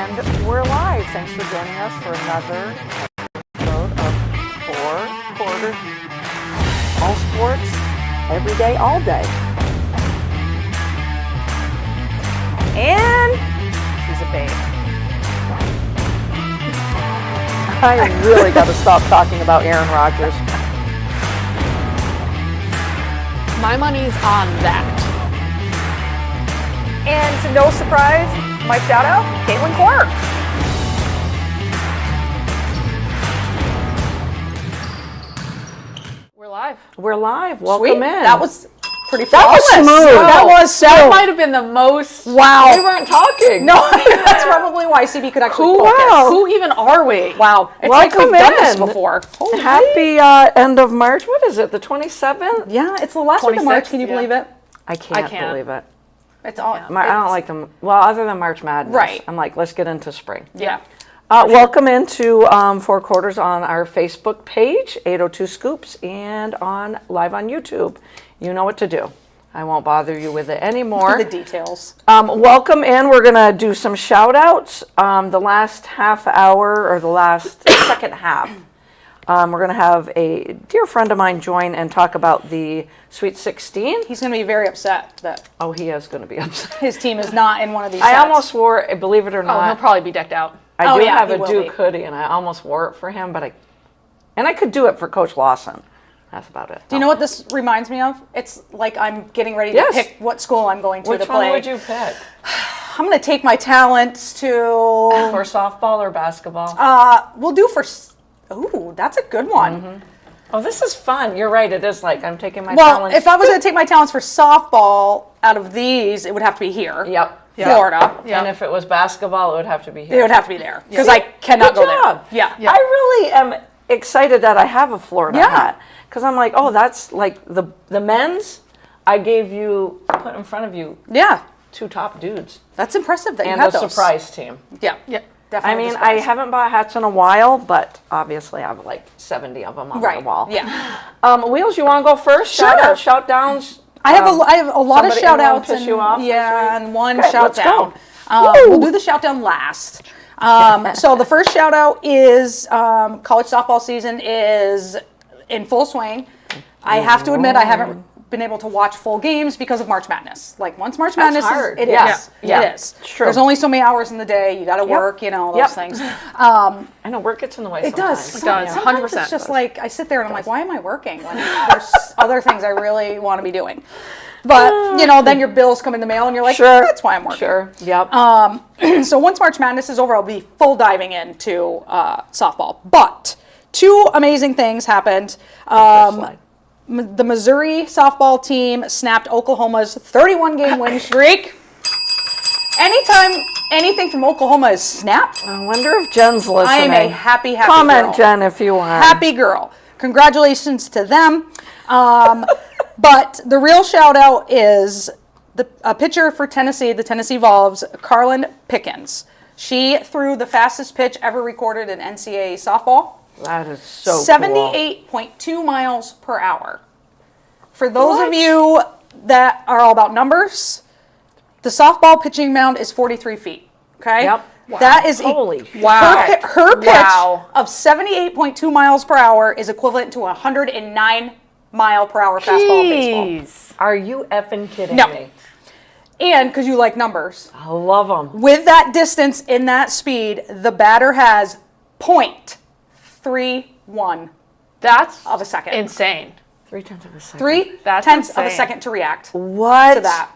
And we're live. Thanks for joining us for another episode of Four Quarters. All sports, every day, all day. And she's a babe. I really got to stop talking about Aaron Rodgers. My money's on that. And to no surprise, my shout out, Caitlin Clark. We're live. We're live. Welcome Sweet. in. That was pretty That was flawless. smooth. Wow. That was smooth. That might have been the most. Wow. We weren't talking. No, that's probably why CB could actually focus. Wow. Who even are we? Wow. It's like Welcome we've done this in. before. Holy. Happy end of March. What is it? The 27th? Yeah, it's the last week of March. Can you believe it? I can't can't. believe it. It's all. I don't like them. Well, other than March Madness. Right. I'm like, let's get into spring. Yeah. Welcome into Four Quarters on our Facebook page, 802 Scoops, and on live on YouTube. You know what to do. I won't bother you with it anymore. The details. Welcome in. We're going to do some shout outs. The last half hour or the last second half. We're going to have a dear friend of mine join and talk about the Sweet 16. He's going to be very upset that Oh, he is going to be upset. his team is not in one of these I sets. almost wore, believe it or Oh, he'll not, probably be decked out. I Oh, do yeah, have he a will Duke be. hoodie, and I almost wore it for him, but I could do it for Coach Lawson. That's about it. Do you know what this reminds me of? It's like I'm getting ready to Yes. pick what school I'm going to Which play. one would you pick? I'm going to take my talents to. For softball or basketball? We'll do for. Ooh, that's a good one. Oh, this is fun. You're right. It is like I'm taking my Well, talents. if I was going to take my talents for softball out of these, it would have to be here. Yep. Florida. Yeah. And if it was basketball, it would have to be here. It would have to be there because I cannot Good go job. there. Yeah. I really am excited that I have a Florida Yeah. hat. Because I'm like, oh, that's like the men's. I gave you, put in front of you, Yeah. two top dudes. That's impressive that And you a had those. surprise team. Yeah. Yeah. I Definitely. mean, a I surprise. haven't bought hats in a while, but obviously I have like 70 of them on Right. the wall. Yeah. Wheels, you want to go first? Sure. Shout out, shout downs. I have a lot of somebody- shout anyone outs piss and you off this yeah, week? and one Okay, shout let's down. go. We'll do the shout down last. So the first shout out is college softball season is in full swing. I have to admit I haven't been able to watch full games because of March Madness. Like once March Madness hard. is, Yeah. it is. It's true. There's only so many hours in the day. You got to work, you know, those Yep. things. I know work gets in the way It does. sometimes. It does. Sometimes 100% it's just does. like I sit there and I'm like, why am I working when there's other things I really want to be doing? But you know, then your bills come in the mail and you're like, Sure. that's why I'm working. Sure. Yep. So once March Madness is over, I'll be full diving into softball. But two amazing things happened. Slide. The Missouri softball team snapped Oklahoma's 31-game win streak. Anytime anything from Oklahoma is snapped, I wonder if Jen's listening. I am a happy Comment, girl. Jen, if you want. Happy girl. Congratulations to them. But the real shout out is a pitcher for Tennessee, the Tennessee Vols, Carlin Pickens. She threw the fastest pitch ever recorded in NCAA softball. That is so cool. 78.2 miles per hour. For those What? of you that are all about numbers, the softball pitching mound is 43 feet. Okay? Yep. That is Holy her pitch Wow. of 78.2 miles per hour is equivalent to 109 mile per hour fastball in baseball. Jeez. Are you effing kidding No. me? And because you like numbers, I love them. with that distance in that speed, the batter has 0.31 That's of a second. insane. 3/10 of a second. 3/10 of a insane. second to react What? to that.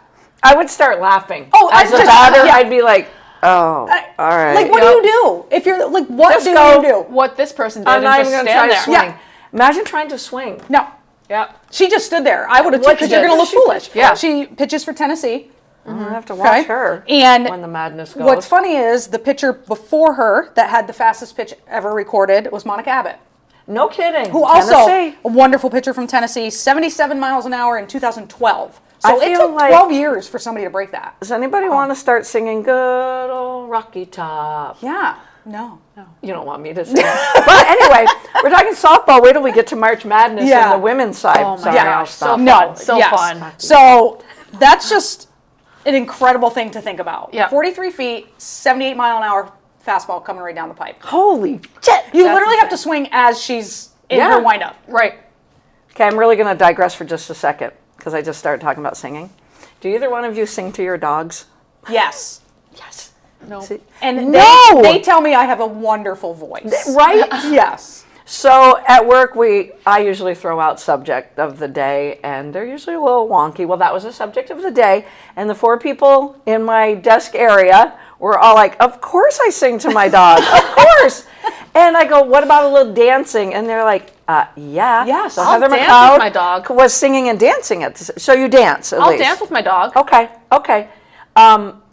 I would start laughing. Oh, as I a just- daughter, yeah. I'd be like, oh, all right. Like, what do you do? If you're like, what Just do go. you do? What this person did I'm and not just even going to try stand to there. swing. Imagine trying to swing. No. Yeah. She just stood there. I would have What because you're did going to look she foolish. pitch for? Yeah. She pitches for Tennessee. I have to watch her And when the madness goes. what's funny is the pitcher before her that had the fastest pitch ever recorded was Monica Abbott, No kidding. who also Tennessee. a wonderful pitcher from Tennessee, 77 miles an hour in 2012. I So it feel took like- 12 years for somebody to break that. Does anybody want to start singing Good Old Rocky Top? Yeah. No. You don't want me to sing. But anyway, we're talking softball. Wait till we get to March Madness Yeah. and the women's side. Oh my Sorry, gosh, I'll so stop. fun. No. So yes. fun. So that's just an incredible thing to think about. Yeah. 43 feet, 78 mile an hour fastball coming right down the pipe. Holy shit! You literally have to swing as she's in her windup. Right. Okay, I'm really going to digress for just a second because I just started talking about singing. Do either one of you sing to your dogs? Yes. Yes. No. See? And No! they tell me I have a wonderful voice. Right? Yes. So at work, I usually throw out subject of the day, and they're usually a little wonky. Well, that was the subject of the day, and the 4 people in my desk area were all like, "Of course I sing to my dog, of course." And I go, "What about a little dancing?" And they're like, "Yeah." Yes, So I'll Heather dance McLeod with my dog. was singing and dancing at this. So you dance at I'll least. dance with my dog. Okay.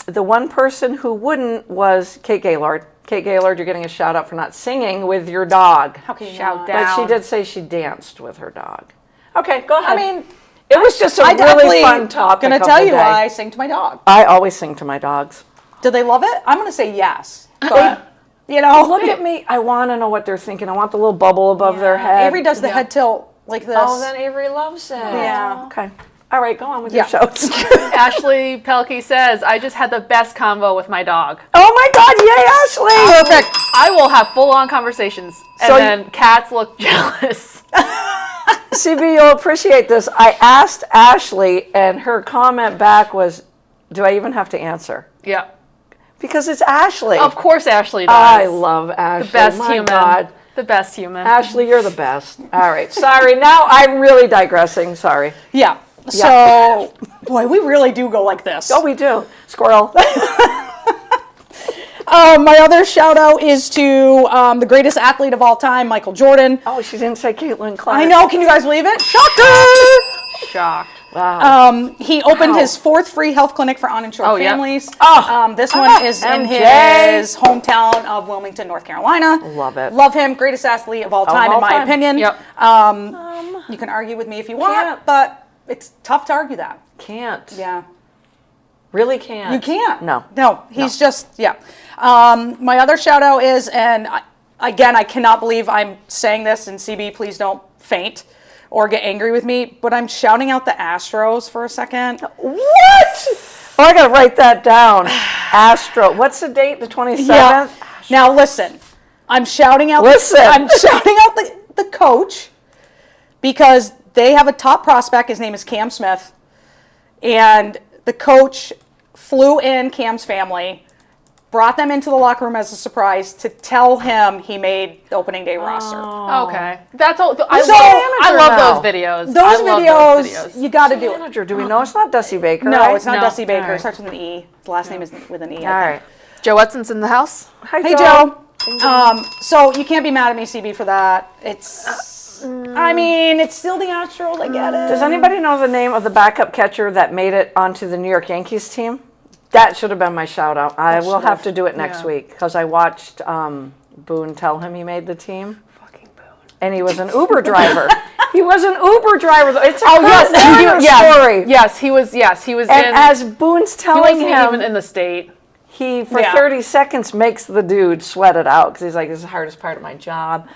The one person who wouldn't was Kate Gaylord. Kate Gaylord, you're getting a shout out for not singing with your dog. How can you Shout not? down. But she did say she danced with her dog. Okay, go ahead. I mean, it was just a I really definitely fun topic. gonna of tell the you day. why I sing to my dog. I always sing to my dogs. Do they love it? I'm gonna say yes. But you know, Look at me. I want to know what they're thinking. I want the little bubble above their head. Avery does the head tilt like this. Oh, then Avery loves it. Yeah. Okay. All right, go on with Yeah. your shows. Ashley Pelkey says, I just had the best convo with my dog. Oh my God! Yay, Ashley! Perfect. I will have full-on conversations, and So then cats look jealous. CB, you'll appreciate this. I asked Ashley, and her comment back was, "Do I even have to answer?" Yeah. Because it's Ashley. Of course Ashley does. I love Ashley. the best My human. God. The best human. Ashley, you're the best. All right. Sorry. Now I'm really digressing. Sorry. Yeah. So, boy, we really do go like this. Oh, we do. Squirrel. My other shout out is to the greatest athlete of all time, Michael Jordan. Oh, she didn't say Caitlin Clark. I know. Can you guys believe it? Shocker! Shocked. Wow. He opened his 4th free health clinic for uninsured Oh, yeah. families. Oh, This one is in MJ. his hometown of Wilmington, North Carolina. Love it. Love him. Greatest athlete of all time, all in my time. opinion. Yep. You can argue with me if you want, Can't. but it's tough to argue that. Can't. Yeah. Really can't. You can't. No. He's just, yeah. My other shout out is, and again, I cannot believe I'm saying this, and CB, please don't faint or get angry with me, but I'm shouting out the Astros for a second. What? Oh, I got to write that down. Astro. What's the date? The 27th? Yeah. Now listen, I'm shouting out. Listen. I'm shouting out the coach because they have a top prospect. His name is Cam Smith, and the coach flew in Cam's family, brought them into the locker room as a surprise to tell him he made the opening day roster. Okay. That's all. I So- love now. those videos. Those I love videos, those videos. you got to do it. Manager. Do we know it's not Dusty Baker? No, right? it's not No. Dusty Baker. All right. It starts with an E. The last name is with an E. All right. Joe Hudson's in the house. Hi, Hey, Joe. So you can't be mad at me, CB, for that. It's, I mean, it's still the Astros. I get it. Does anybody know the name of the backup catcher that made it onto the New York Yankees team? That should have been my shout out. I will have to do it next week because I watched Boone tell him he made the team. Fucking Boone. And he was an Uber driver. He was an Uber driver. It's a story. Yes, he was. Yes, he was. And in, as Boone's he telling wasn't him, even in the state. he for Yeah. 30 seconds makes the dude sweat it out because he's like, "This is the hardest part of my job."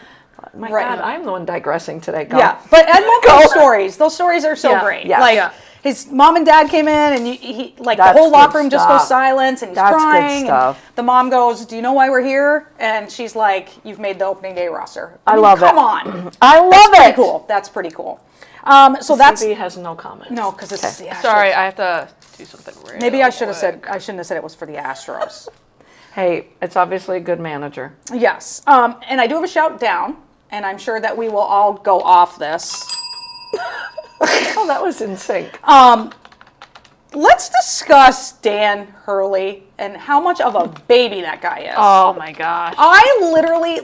My Right. God, I'm the one digressing today. Go. Yeah, but I love those stories. Those stories are so Yeah. great. Yeah. Like Yeah. his mom and dad came in, and he like That's the whole good locker room just stuff. goes silent, and he's That's good crying. stuff. And the mom goes, "Do you know why we're here?" And she's like, "You've made the opening day roster." I mean, love it. Come on, I love pretty it. cool. That's pretty cool. So that's CB has no comment. no, because it's the Astros. Sorry, I have to do something. Real Maybe I should have quick. said I shouldn't have said it was for the Astros. Hey, it's obviously a good manager. Yes. And I do have a shout down, and I'm sure that we will all go off this. Oh, that was in sync. Let's discuss Dan Hurley and how much of a baby that guy is. Oh my gosh. I literally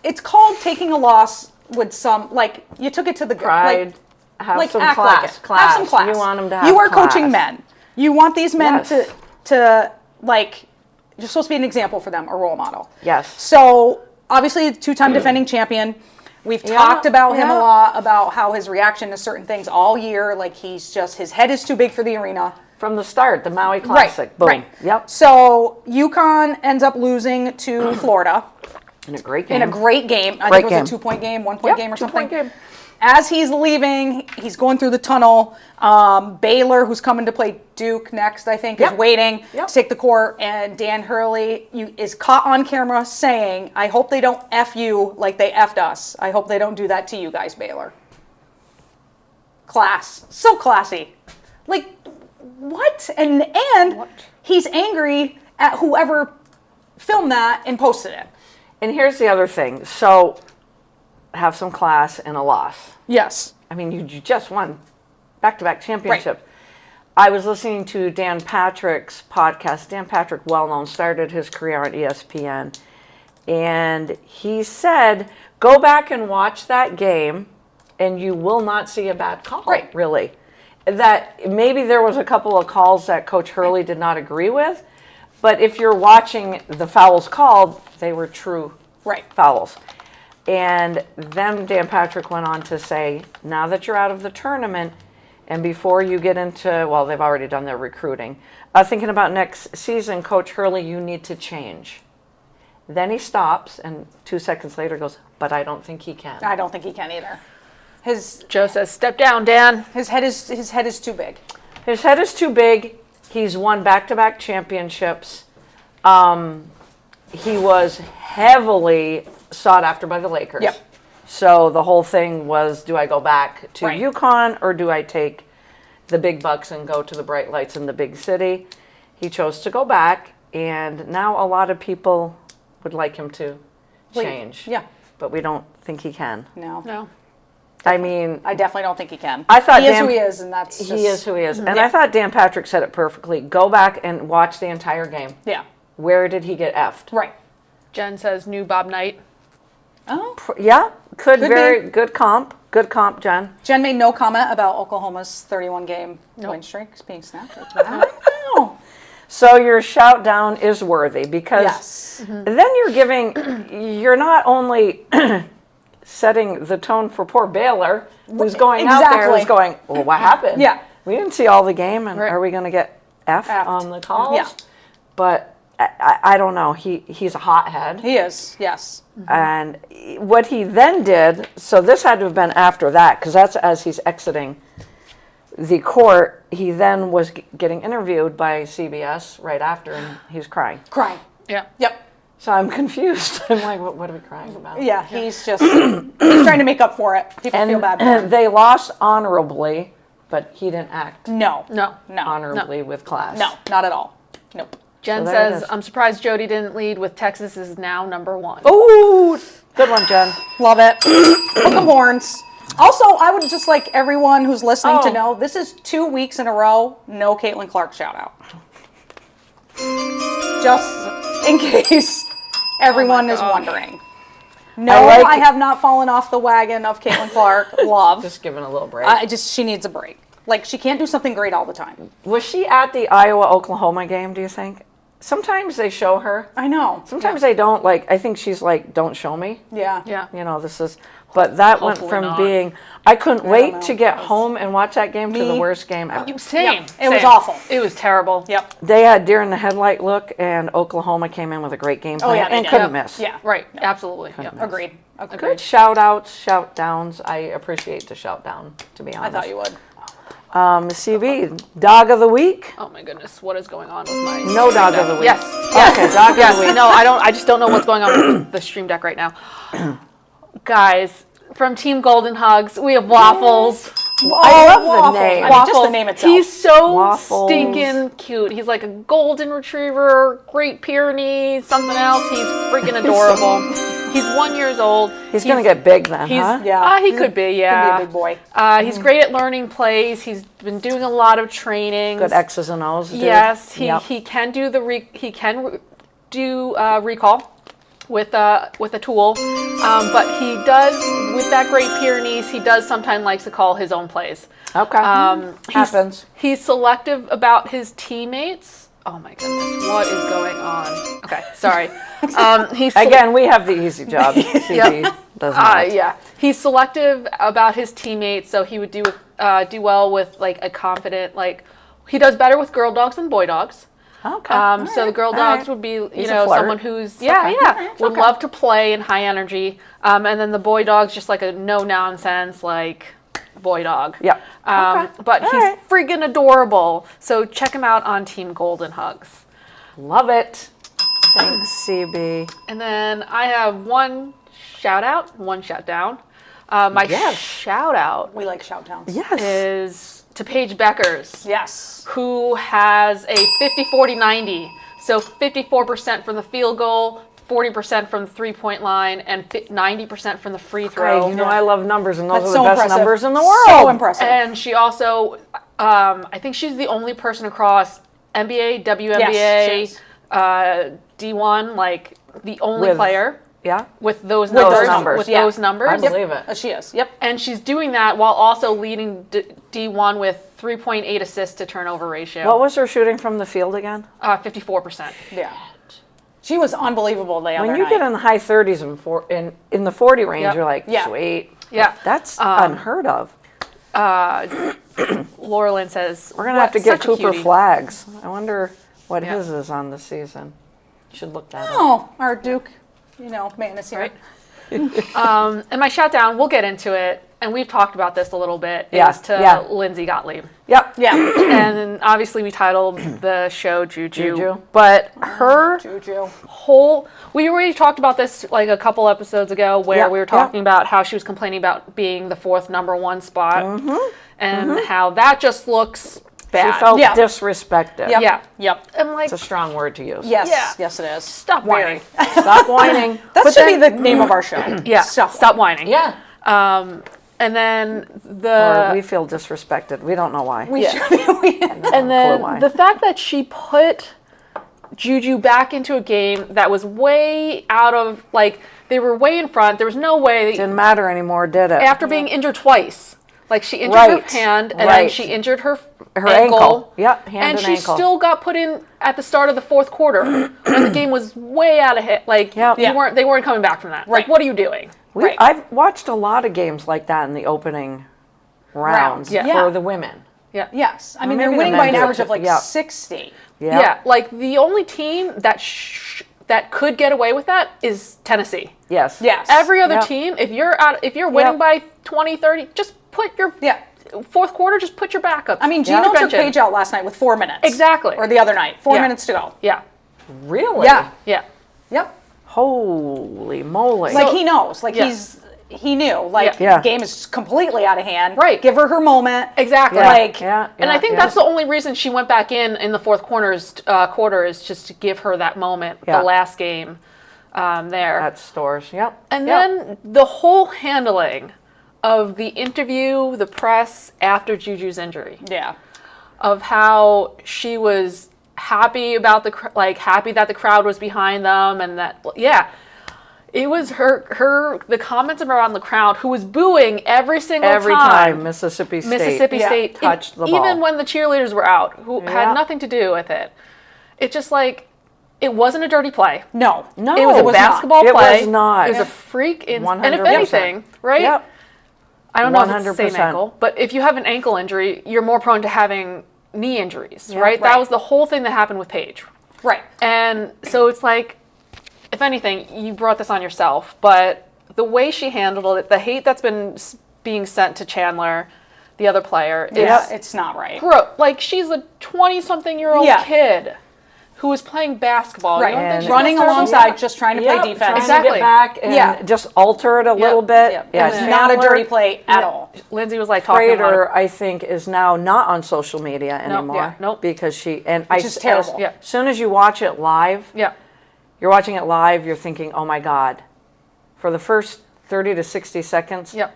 it's called taking a loss with some, like, you took it to the Pride. Like, Have some act class. like it. Class. Have some class. You want them to have You are class. coaching men. You want these men Yes. to like, you're supposed to be an example for them, a role model. Yes. So obviously, two-time defending champion. We've talked about him a yeah. lot, about how his reaction to certain things all year, like his head is too big for the arena. From the start, the Maui Classic. Boom. Right. Yep. So UConn ends up losing to Florida In a great game. in a great game. I Great think it was game. a 2-point game, 1-point game or something. 2-point game. as he's leaving, he's going through the tunnel. Baylor, who's coming to play Duke next, I think, is waiting to take the court. And Dan Hurley is caught on camera saying, I hope they don't F you like they F'd us. I hope they don't do that to you guys, Baylor. Class. So classy. Like, what? And he's angry at whoever filmed that and posted it. And here's the other thing. So, have some class and a loss. Yes. I mean, you just won back-to-back championship. Right. I was listening to Dan Patrick's podcast. Dan Patrick, well-known, started his career on ESPN. And he said, go back and watch that game, and you will not see a bad call, really. That maybe there was a couple of calls that Coach Hurley did not agree with, but if you're watching the fouls called, they were true fouls. And then Dan Patrick went on to say, now that you're out of the tournament, and before you get into, well, they've already done their recruiting, thinking about next season, Coach Hurley, you need to change. Then he stops, and 2 seconds later goes, but I don't think he can. I don't think he can either. Joe says, step down, Dan. His head is too big. His head is too big. He's won back-to-back championships. He was heavily sought after by the Lakers. Yep. So the whole thing was, do I go back to UConn or do I take the big bucks and go to the bright lights in the big city? He chose to go back, and now a lot of people would like him to change. Yeah. But we don't think he can. No. I mean, I definitely don't think he can. I thought he is who he is, and that's just... He is who he is. And I thought Dan Patrick said it perfectly. Go back and watch the entire game. Yeah. Where did he get effed? Right. Jen says, new Bob Knight. Oh. Yeah, could very be. good comp. Good comp, Jen. Jen made no comment about Oklahoma's 31-game win streak being snapped. No. So your shout down is worthy because then you're not only setting the tone for poor Baylor, who's going out there who's going, well, what happened? Yeah. We didn't see all the game, and are we going to get F'd on the calls? Yeah. But I don't know. He's a hothead. He is, yes. And what he then did, so this had to have been after that, because that's as he's exiting the court. He then was getting interviewed by CBS right after, and he's crying. Crying. Yeah. Yep. So I'm confused. I'm like, what are we crying about? Yeah, he's just he's trying to make up for it. People feel bad for him. They lost honorably, but he didn't act No. honorably with class. No, not at all. Nope. Jen So there it says, is. I'm surprised Jody didn't lead with Texas is now #1. Ooh, good one, Jen. Love it. Hook 'em horns. Also, I would just like everyone who's listening to know this is 2 weeks in a row, no Caitlin Clark shout out. Just in case everyone is wondering. No, I have not fallen off the wagon of Caitlin Clark. Love. Just giving a little break. She needs a break. Like, she can't do something great all the time. Was she at the Iowa-Oklahoma game, do you think? Sometimes they show her. I know. Sometimes they don't. Like, I think she's like, don't show me. Yeah. Yeah. You know, this is... But that went Hopefully from not. being... I couldn't wait know. to get home and watch that game to the Me. worst game ever. Same. It was awful. It was terrible. Yep. They had deer in the headlight look, and Oklahoma came in with a great game plan yeah, they and did. couldn't Yep. miss. Yeah. Right. Absolutely. Yep. Agreed. Good shout outs, shout downs. I appreciate the shout down, to be honest. I thought you would. CB, dog of the week? Oh my goodness, what is going on with my No dog of the week. Yes. Okay, dog of the week. No, I just don't know what's going on with the stream deck right now. Guys, from Team Golden Hugs, we have Waffles. I love the name. I mean, just the name itself. He's so Waffles. stinking cute. He's like a golden retriever, Great Pyrenees, something else. He's freaking adorable. He's 1 year old. He's going to get big then, He's, huh? Yeah. he could be, Could yeah. be a big boy. He's great at learning plays. He's been doing a lot of trainings. Good X's and O's, dude. Yes, Yep. he can do recall with a tool, but he does with that Great Pyrenees. He does sometimes likes to call his own plays. Okay. Happens. He's selective about his teammates. Oh my goodness, what is going on? Okay, sorry. Again, we have the easy job. CB does not. Yeah, he's selective about his teammates, so he would do well with like a confident, like he does better with girl dogs than boy dogs. Okay. So the girl All dogs right. would be, you He's a know, flirt. someone who's, would love to play and high energy. And then the boy dog's just like a no nonsense, like boy dog. Yep. Okay. But All he's right. friggin' adorable. So check him out on Team Golden Hugs. Love it. Thanks, CB. And then I have one shout out, one shout down. My Yes. shout out We like shout downs. Yes. is to Paige Beckers, Yes. who has a 50-40-90. So 54% from the field goal, 40% from the three-point line, and 90% from the free throw. Hey, you know I love numbers, and those That's are so the best impressive. numbers in the world. So impressive. And she also, I think she's the only person across NBA, WNBA, Yes, she is. D1, like the only With- player Yeah. with those those numbers. numbers. With Yeah. those numbers. I believe it. She is. Yep. And she's doing that while also leading D1 with 3.8 assists to turnover ratio. What was her shooting from the field again? 54%. Yeah. She was unbelievable the other When you night. get in the high 30s and in the 40 range, Yep. you're like, Yeah. sweet. Yeah. That's unheard of. Laura Lynn says, We're gonna have to get such a Cooper cutie. flags. I wonder what Yeah. his is on this season. Should look that up. Oh, our Duke, man is here. Right. And my shout down, we'll get into it, and we've talked about this a little bit, Yeah, is to yeah. Lindsay Gottlieb. Yep. Yeah. And then obviously we titled the show JuJu. JuJu. But her JuJu. whole, we already talked about this like a couple episodes ago where Yeah, we were yeah. talking about how she was complaining about being the fourth #1 spot and how that just looks She bad. felt Yeah. disrespected. Yep. Yeah. Yep. I'm like, It's a strong word to use. Yes. Yeah. Yes, it is. stop whining. Stop whining. That But should then- be the name of our show. Yeah, Stop. stop whining. Yeah. And then Or we feel disrespected. We don't know why. We Yeah. should be. And then why. the fact that she put JuJu back into a game that was way out of, like, they were way in front. There was no way, Didn't matter anymore, did it? after being injured twice. Like, she injured Right, her hand, and then right. she injured her Her ankle. ankle. Yep, hand and and she ankle. still got put in at the start of the fourth quarter when the game was way out of hit. Like, Yep. Yeah. they weren't coming back from that. Like, Right. what are you doing? Right. I've watched a lot of games like that in the opening rounds Yeah. for Yeah. the women. Yeah. Yes. I mean, maybe they're the winning men by an do it average too. of like Yeah. 60. Yeah. Like, the only team that could get away with that is Tennessee. Yes. Yes. Every other Yep. team, if you're winning Yep. by 20, 30, just put your Yeah. fourth quarter, just put your backup. I mean, Yeah. Gino took Bench in. Paige out last night with 4 minutes. Exactly. Or the other night. 4 Yeah. minutes to go. Yeah. Really? Yeah. Yeah. Yep. Holy moly. Like he knows. Like Yeah. he knew. Like Yeah. the game is completely out of hand. Right. Give her her moment. Exactly. yeah. like- yeah, And yeah, I think yeah. that's the only reason she went back in the fourth quarter is just to give her that moment, Yeah. the last game there. at stores. Yep. And Yep. then the whole handling of the interview, the press after JuJu's injury, Yeah. of how she was happy about happy that the crowd was behind them, and that it was the comments around the crowd who was booing every single Every time Mississippi State. Mississippi Yeah. State touched the ball. even when the cheerleaders were out, who Yeah. had nothing to do with it. It's just like, it wasn't a dirty play. No. No, It was a not. basketball It play. was not. It was a freak. And if 100%. anything, right? Yep. I don't know if it's the same 100%. ankle, but if you have an ankle injury, you're more prone to having knee injuries, right? right. That was the whole thing that happened with Paige. Right. And so it's like, if anything, you brought this on yourself, but the way she handled it, the hate that's been being sent to Chandler, the other player, Yeah. is It's not right. like, she's a 20-something-year-old Yeah. kid who was playing basketball. Right. You don't think she Running gets her- alongside, just trying to Yep, play defense. trying Exactly. to get back and Yeah. just alter it a little bit. Yep. Yeah, It's not a Chandler dirty play at all. Lindsay was like talking about Prater, it. I think, is now not on social media anymore. yeah, nope. Because she and Which is terrible. Yeah. As soon as you watch it live, Yeah. you're watching it live, you're thinking, oh my God. For the first 30 to 60 seconds, Yep.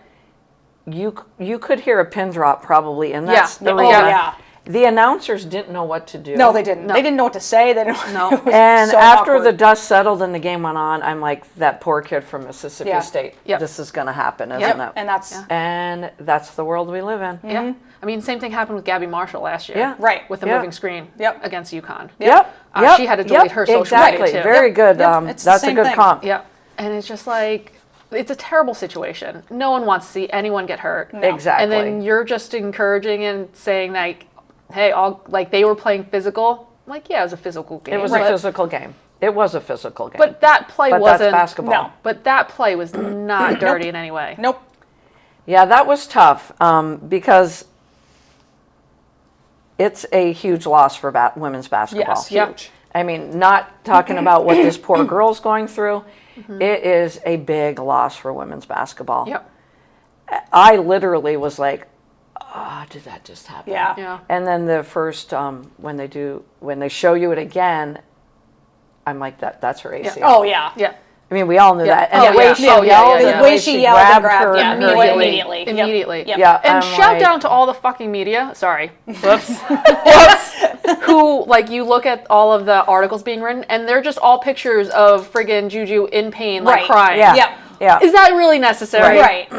you could hear a pin drop probably, and Yeah. that's the Oh, reason. yeah. The announcers didn't know what to do. No, they didn't. No. They didn't know what to say. They didn't. No. It was And so after awkward. the dust settled and the game went on, I'm like, that poor kid from Mississippi Yeah. State. Yep. This is going to happen, isn't Yep. it? and that's And that's the world we live in. Yeah. I mean, same thing happened with Gabby Marshall last year. Yeah. right. With the Yeah. moving screen Yep. against UConn. Yep. Yep. She had to delete her social exactly. media, too. Very Yep. good. Yep. It's the That's a same good thing. comp. Yep. And it's just like, it's a terrible situation. No one wants to see anyone get hurt. Exactly. And then you're just encouraging and saying like, hey, all like they were playing physical. like, yeah, it was a physical game. It was a physical game. It was a physical game. But that play But wasn't. that's basketball. No. But that play was not dirty in any way. Nope. Yeah, that was tough because it's a huge loss for women's basketball. Yes, huge. I mean, not talking about what this poor girl's going through. It is a big loss for women's basketball. Yep. I literally was like, oh, did that just happen? Yeah. Yeah. And then the first, when they show you it again, I'm like, that's her ACL. Oh, yeah. Yeah. I mean, we all knew that. And Oh, the way yeah. she Oh, yeah, yelled, yeah, and yeah. The way she yelled and grabbed her, yeah, and her yelling. immediately. Yep. Immediately. Yep. Yeah. And I'm shout like- down to all the fucking media. Sorry. Whoops. Whoops. Who, like, you look at all of the articles being written, and they're just all pictures of friggin' JuJu in pain, like Right. crying. Yeah. Yep. Yeah. Is that really necessary? Right.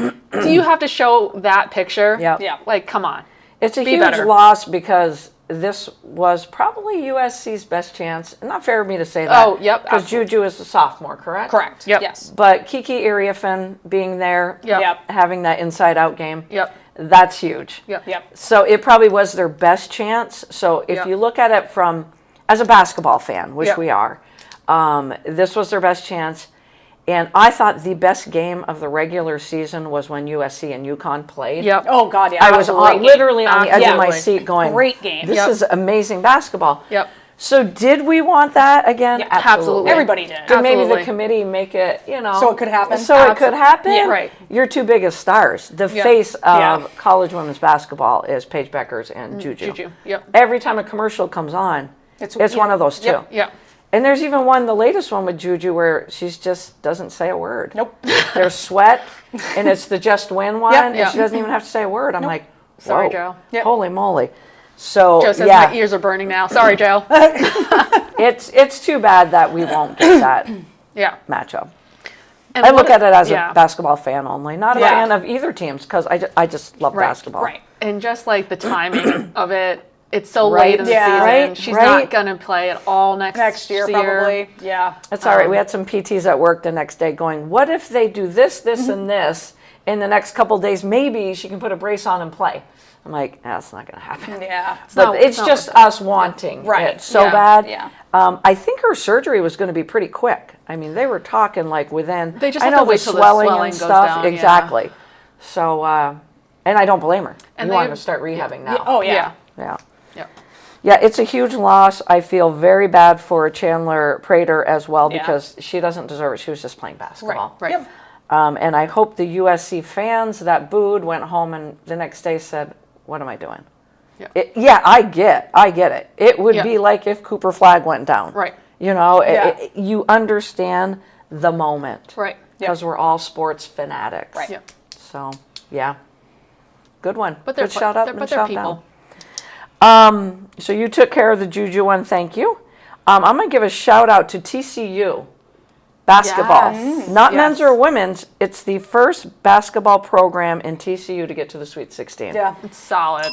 Do you have to show that picture? Yep. Yeah. Like, come on. It's a Be huge better. loss because this was probably USC's best chance. Not fair of me to say that. Oh, yep, Because absolutely. JuJu is a sophomore, correct? Correct. Yep. Yes. But Kiki Iriafen being there, Yep. Yep. having that inside-out game, Yep. that's huge. Yep. Yep. So it probably was their best chance. So if Yep. you look at it from, as a basketball fan, which Yep. we are, this was their best chance. And I thought the best game of the regular season was when USC and UConn played. Yep. Oh, God, yeah. I was literally on the edge of my Absolutely. seat going, Great game. This Yep. is amazing basketball. Yep. So did we want that again? Yeah, absolutely. Everybody did. Did maybe the Absolutely. committee make it, So it could happen? So it could happen? Yeah. Right. Your two biggest stars. The Yeah. face of Yeah. college women's basketball is Paige Beckers and JuJu. JuJu. Yep. Every time a commercial comes on, it's one of those two. Yep. Yep. And there's even one, the latest one with JuJu, where she's just doesn't say a word. Nope. There's sweat, and it's the Just Win one, Yep. and Yeah. she doesn't even have to say a word. I'm like, Sorry, whoa, Joe. Yep. Holy moly. So, Joe says yeah, my ears are burning now. Sorry, Joe. it's too bad that we won't get that Yeah. matchup. And I what look at it as yeah. a basketball fan only, not a Yeah. fan of either teams, because I just love Right, basketball. right. And just like the timing of it, it's so Right. late in the Yeah. season. Right, She's right. not gonna play at all next Year, probably. Yeah. That's all right. We had some PTs at work the next day going, what if they do this, this, and this in the next couple days? Maybe she can put a brace on and play. I'm like, that's not going to happen. Yeah. But not- it's it's not just worth it. us wanting Right. it so Yeah. bad. Yeah. I think her surgery was going to be pretty quick. I mean, they were talking like within. They just I have know to wait the till the swelling swelling and goes stuff. down, yeah. Exactly. So, and I don't blame her. And You want they- to start rehabbing now. Oh, yeah. Yeah. Yeah. Yep. Yeah, it's a huge loss. I feel very bad for Chandler Prater as well Yeah. because she doesn't deserve it. She was just playing basketball. Right. Yep. And I hope the USC fans that booed went home and the next day said, "What am I doing?" Yeah. I get it. It would Yeah. be like if Cooper Flagg went down. Right. You know, Yeah. you understand the moment. Right. Because we're all sports fanatics. Right. Yep. So, yeah. Good one. But they're Good shout up and they're shout people. down. So you took care of the JuJu one. Thank you. I'm going to give a shout out to TCU basketball. Yes. Not Yes. men's or women's. It's the first basketball program in TCU to get to the Sweet 16. Yeah. It's solid.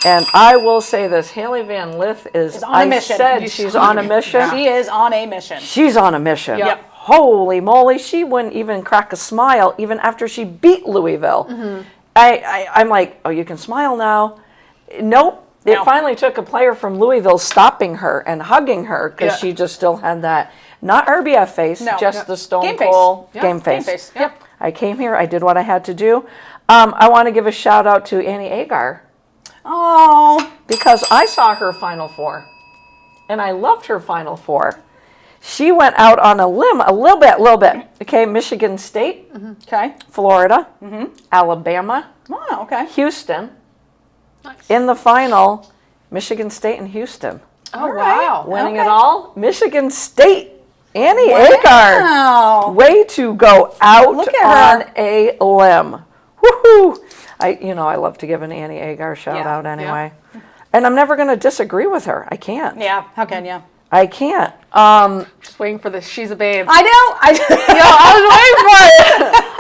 And I will say this, Haley Van Lith is on a mission. I said she's on a mission. She is on a mission. She's on a mission. Yep. Holy moly, she wouldn't even crack a smile even after she beat Louisville. Mm-hmm. I'm like, oh, you can smile now. Nope. It No. finally took a player from Louisville stopping her and hugging her because Yeah. she just still had that, not RBF face, No. just Yeah. the Stone Game face. Cold Yeah. game face. Game face. Yep. I came here, I did what I had to do. I want to give a shout out to Annie Agar Oh. because I saw her Final Four, and I loved her Final Four. She went out on a limb a little bit. Okay, Michigan State, Okay. Florida, Alabama, Oh, okay. Houston. Nice. In the final, Michigan State and Houston. Oh, right. wow. Winning Okay. it all, Michigan State. Annie Agar. Wow. Way to go out Look at on her. a limb. Woohoo! I love to give an Annie Agar shout Yeah, out anyway. And I'm never going to disagree with her. I can't. Yeah. How can you? I can't. Just waiting for this. She's a babe. I know. I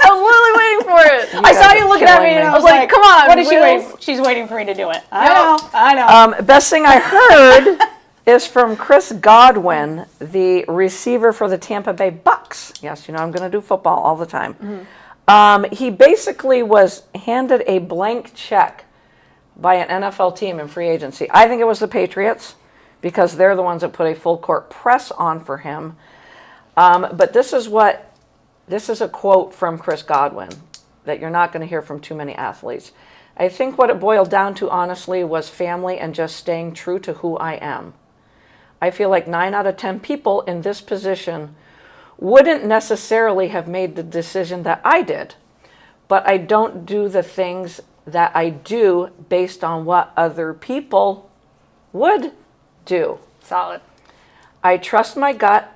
I was literally waiting for it. I saw guys you are looking at me killing and me. I was like, like, come on, What is she Wills. waiting? She's waiting for me to do it. I Yep. know. I know. Best thing I heard is from Chris Godwin, the receiver for the Tampa Bay Bucks. Yes, I'm going to do football all the time. He basically was handed a blank check by an NFL team in free agency. I think it was the Patriots because they're the ones that put a full court press on for him. But this is a quote from Chris Godwin that you're not going to hear from too many athletes. I think what it boiled down to, honestly, was family and just staying true to who I am. I feel like 9 out of 10 people in this position wouldn't necessarily have made the decision that I did, but I don't do the things that I do based on what other people would do. Solid. I trust my gut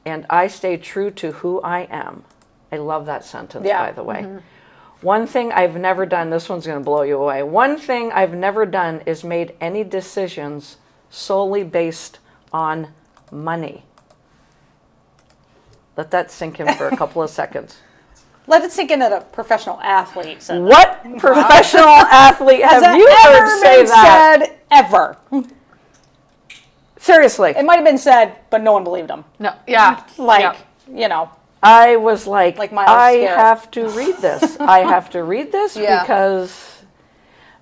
and I stay true to who I am. I love that sentence, by the way. One thing I've never done, this one's going to blow you away. One thing I've never done is made any decisions solely based on money. Let that sink in for a couple of seconds. Let it sink in that a professional athlete said that. What professional athlete have Has you that heard say that? said ever? Seriously. It might have been said, but no one believed him. No, yeah. Like, yeah. you know. I was like Miles I Garrett. have to read this. I have to read this Yeah. because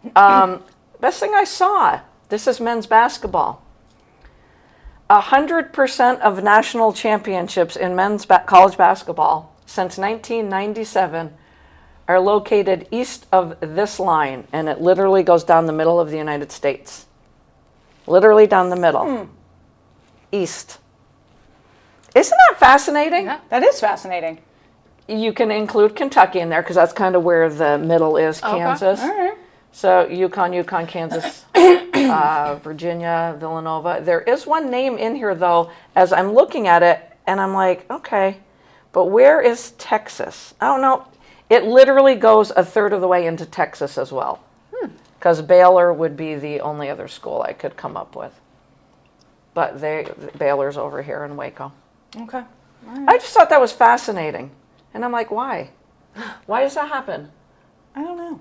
best thing I saw, this is men's basketball. 100% of national championships in men's college basketball since 1997 are located east of this line, and it literally goes down the middle of the United States. Literally down the middle. East. Isn't that fascinating? Yeah. That is fascinating. You can include Kentucky in there because that's kind of where the middle is, Kansas. All right. So Yukon, Kansas, Virginia, Villanova. There is one name in here, though, as I'm looking at it, and I'm like, okay, but where is Texas? I don't know. It literally goes a third of the way into Texas as well, because Baylor would be the only other school I could come up with. But Baylor's over here in Waco. Okay. I just thought that was fascinating. And I'm like, why? Why does that happen? I don't know.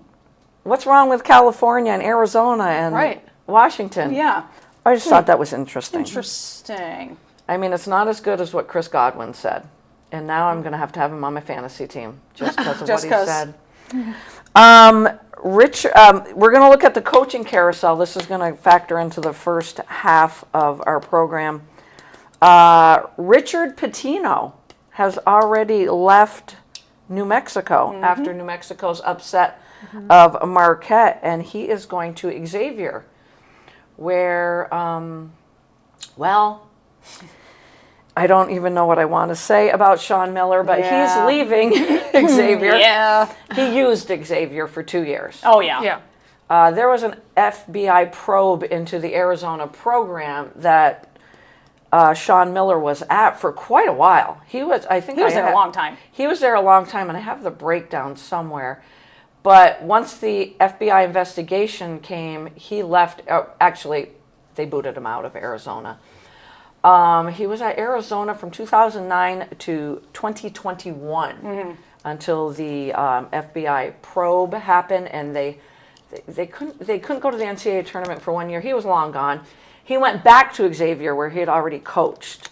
What's wrong with California and Arizona and Right. Washington? Yeah. I just thought that was interesting. Interesting. I mean, it's not as good as what Chris Godwin said. And now I'm going to have him on my fantasy team just because of Just what he 'cause. said. We're going to look at the coaching carousel. This is going to factor into the first half of our program. Richard Pitino has already left New Mexico after New Mexico's upset of Marquette, and he is going to Xavier, where, I don't even know what I want to say about Sean Miller, but Yeah. he's leaving Xavier. Yeah. He used Xavier for 2 years. Oh, yeah. Yeah. There was an FBI probe into the Arizona program that Sean Miller was at for quite a while. He was there a long time. He was there a long time, and I have the breakdown somewhere. But once the FBI investigation came, he left. Actually, they booted him out of Arizona. He was at Arizona from 2009 to 2021 until the FBI probe happened, and they couldn't go to the NCAA tournament for 1 year. He was long gone. He went back to Xavier where he had already coached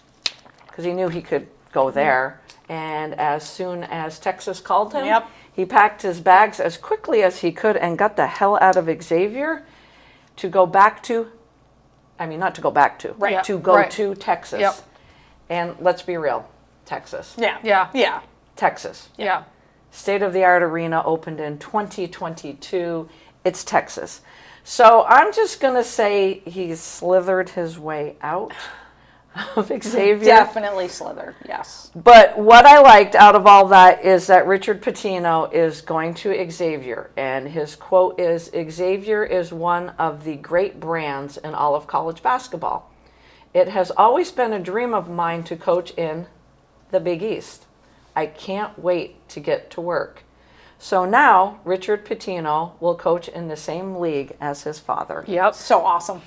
because he knew he could go there. And as soon as Texas called him, Yep. he packed his bags as quickly as he could and got the hell out of Xavier to go back to, not to go back to, Right. to go Right. to Texas. Yep. And let's be real, Texas. Yeah. Yeah. Yeah. Texas. Yeah. State-of-the-art arena opened in 2022. It's Texas. So I'm just going to say he slithered his way out of Xavier. Definitely slithered. Yes. But what I liked out of all that is that Richard Pitino is going to Xavier. And his quote is, Xavier is one of the great brands in all of college basketball. It has always been a dream of mine to coach in the Big East. I can't wait to get to work. So now Richard Pitino will coach in the same league as his father. Yep. So awesome.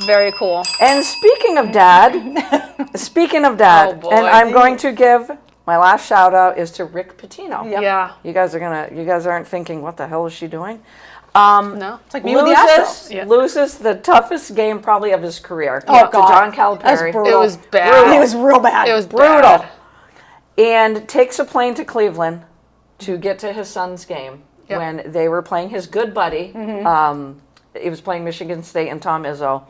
Very cool. And speaking of dad, Oh, boy. and I'm going to give my last shout out is to Rick Pitino. Yep. Yeah. You guys aren't thinking, what the hell is she doing? No. It's like me with the Astros. Yeah. Loses the toughest game probably of his career. Oh, to God. John That's Calipari. brutal. It was bad. It was real bad. It was Brutal. bad. And takes a plane to Cleveland to get to his son's game Yep. when they were playing his good buddy. He was playing Michigan State and Tom Izzo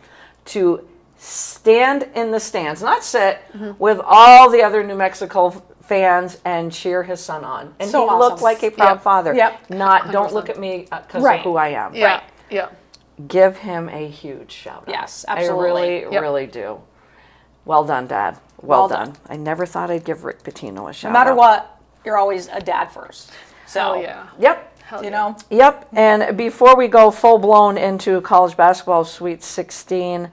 to stand in the stands, not sit, with all the other New Mexico fans and cheer his son on. And So he awesome. looked like a proud Yep. father. Yep. Not, don't look at me because Right. of who I am. Yeah. Yeah. Give him a huge shout out. Yes, absolutely. I really, Yep. really do. Well done, Dad. Well, Well done. done. I never thought I'd give Rick Pitino a shout out. No matter what, you're always a dad first. So, Hell yeah. Yep. Hell you yeah. know, Yep. And before we go full blown into college basketball Sweet 16,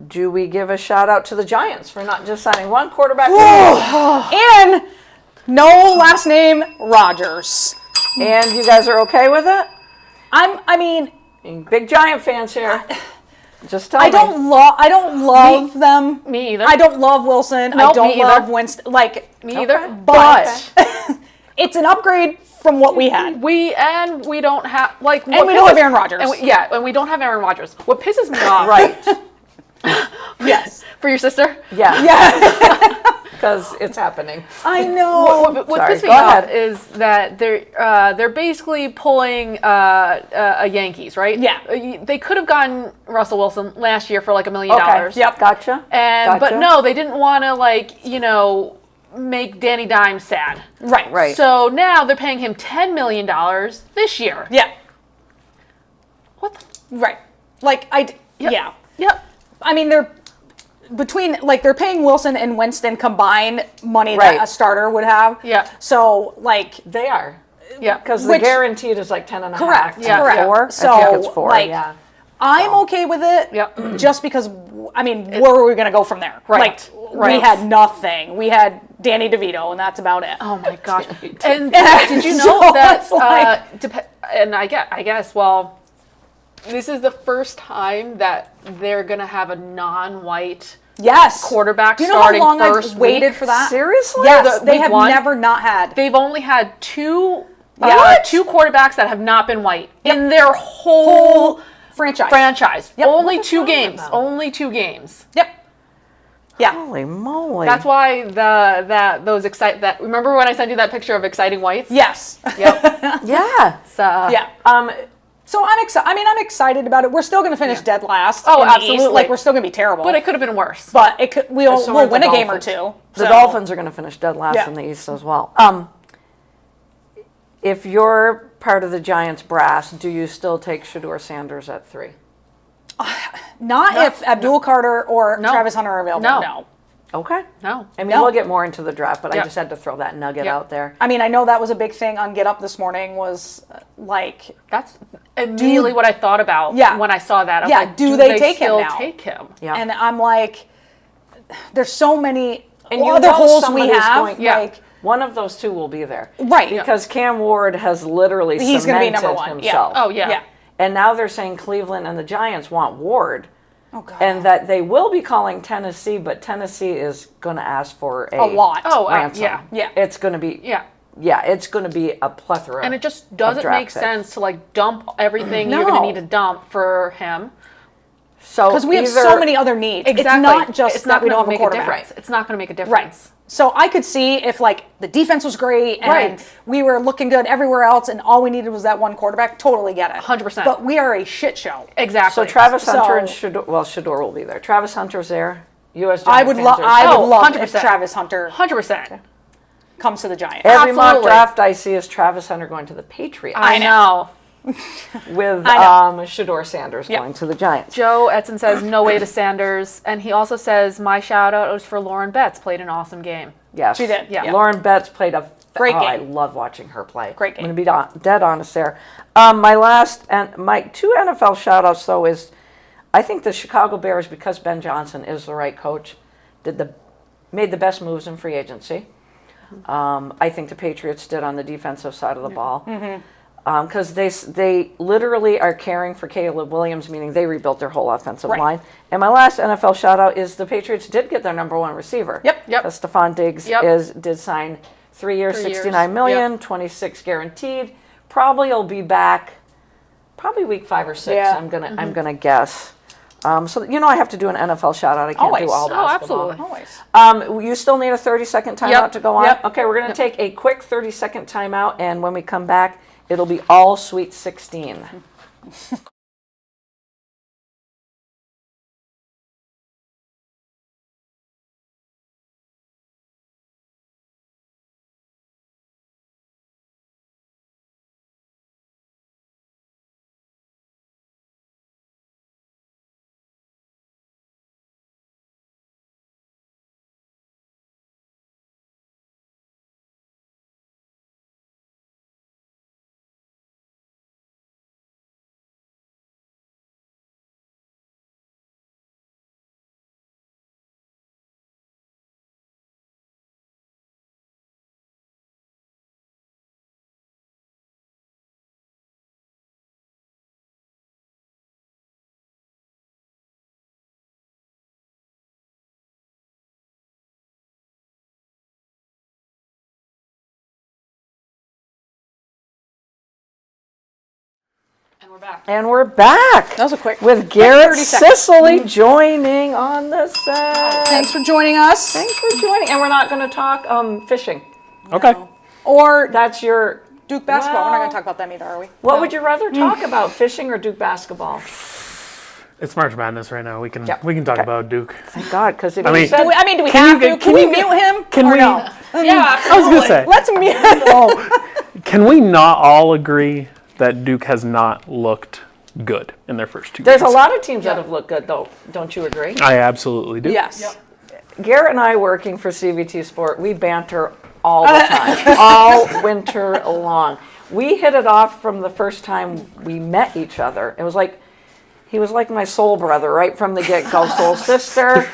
do we give a shout out to the Giants for not just signing one quarterback? and no last name Rogers. And you guys are okay with it? I mean, Big Giant fans here. Just tell I me. don't love them. Me either. I don't love Wilson. I Nope, don't me either. love Winston. Like, Me either. Okay. but it's an upgrade from what we had. We don't have like. And we don't have Aaron Rodgers. And we don't have Aaron Rodgers. What pisses me off, Right. Yes. for your sister? Yeah. Yeah. Because it's happening. I know. What Sorry, pisses me go off ahead. is that they're basically pulling a Yankees, right? Yeah. They could have gotten Russell Wilson last year for like $1 million. Okay. Yep. Gotcha. And Gotcha. but no, they didn't want to make Danny Dimes sad. Right. Right. So now they're paying him $10 million this year. Yeah. What the? Right. Like, yeah. Yep. I mean, they're paying Wilson and Winston combined money Right. that a starter would have. Yeah. So, like, They are. Yeah. Because the Which- guaranteed is like 10 and a half. correct. Yeah. Correct. Four? So, I think it's 4. like, yeah. I'm okay with it. Yep. Just because, I mean, where were we going to go from there? Right. Like, we Right. had nothing. We had Danny DeVito, and that's about it. Oh my gosh! And did you know So that? it's like- And I guess. Well, this is the first time that they're gonna have a non-white Yes. quarterback Do you know starting how long first I've waited week. for that? Seriously? Yes. They week have one? never not had. They've only had two What? quarterbacks that have not been white in their whole franchise. franchise. Yep. Only What two are you talking games. about? Only 2 games. Yep. Yeah. Holy moly. That's why remember when I sent you that picture of exciting whites? Yes. Yep. Yeah. So, Yeah. So I'm excited. I mean, I'm excited about it. We're still going to finish dead last. Oh, in the absolutely. East. Like, we're still going to be terrible. But it could have been worse. But it could. We'll So are the win a game or Dolphins. two. The So- Dolphins are going to finish dead last Yeah. in the East as well. If you're part of the Giants brass, do you still take Shador Sanders at 3? Not if Abdul Carter or No. Travis Hunter are available. No. No. Okay. No. I mean, No. we'll get more into the draft, but I Yep. just had to throw that nugget Yep. out there. I mean, I know that was a big thing on Get Up this morning. Was like, That's immediately what I thought about Yeah. when I saw that. I was Yeah, like, do they take him still now? take him? Yeah. and I'm like, there's so many And you other know holes we somebody's have. going- Yeah. Like, One of those two will be there. right. Because Cam Ward has literally He's gonna be cemented number one. Yeah. himself. Oh, yeah. Yeah. And now they're saying Cleveland and the Giants want Ward. Oh God. And that they will be calling Tennessee, but Tennessee is going to ask for a lot. Oh, ransom. yeah. Yeah. It's going to be Yeah. it's going to be a plethora. And it just doesn't draft make picks. sense to like dump everything you're going No. to need to dump for him. So Because we have either- so many other needs. Exactly. It's not just it's not that we gonna don't have a make quarterback. difference. It's not going to make a Right. difference. So I could see if like the defense was great and Right. we were looking good everywhere else and all we needed was that one quarterback, totally get it. 100%. But we are a shit show. Exactly. So Travis Hunter and So- Shador will be there. Travis Hunter's there. U.S. I Giant would fans love. are I saying- would love 100%. if Travis Hunter 100%. comes to the Giants. Every mock Absolutely. draft I see is Travis Hunter going to the Patriots I know. with I Shador Sanders going to the Giants. Joe Edson says no way to Sanders, and he also says my shout out was for Lauren Betts. Played an awesome game. Yes, She did, yeah. Lauren Betts played a Great I game. love watching her play. Great game. I'm going to be dead honest there. My last and my 2 NFL shout outs though is I think the Chicago Bears, because Ben Johnson is the right coach, made the best moves in free agency. I think the Patriots did on the defensive side of the ball. Because they literally are caring for Caleb Williams, meaning they rebuilt their whole offensive Right. line. And my last NFL shout out is the Patriots did get their number 1 receiver. Yep. Because Stephon Diggs Yep. did sign 3 years, 3 years. 69 million, 26 guaranteed. Probably will be back probably week 5 or 6. Yeah. I'm gonna guess. So I have to do an NFL shout out. I can't do Always. all Oh, basketball. absolutely. Always. You still need a 30-second timeout Yep. to go on? Yep. Okay, we're going to take a quick 30-second timeout, and when we come back, it'll be all Sweet 16. And we're back. And we're back. That was a quick with Garrett 30 seconds. Sicily joining on the set. Thanks for joining us. Thanks for joining. And we're not going to talk fishing. Okay. Or That's your. Duke basketball. We're not Well- going to talk about them either, are we? What would you rather talk about, fishing or Duke basketball? It's March Madness right now. We can Yeah. we can talk Okay. about Duke. Thank God, because if I you mean- said, Do we Can have you to? get- Can we mute him? Can or we- no? Yeah, I was gonna say. Let's mute. Can we not all agree that Duke has not looked good in their first 2 there's a games? lot of teams that have looked good, though. Don't you agree? I absolutely do. Yes. Garrett and I, working for CVT Sport, we banter all the time, all winter long. We hit it off from the first time we met each other. It was like, he was like my soul brother, right from the get-go, soul sister,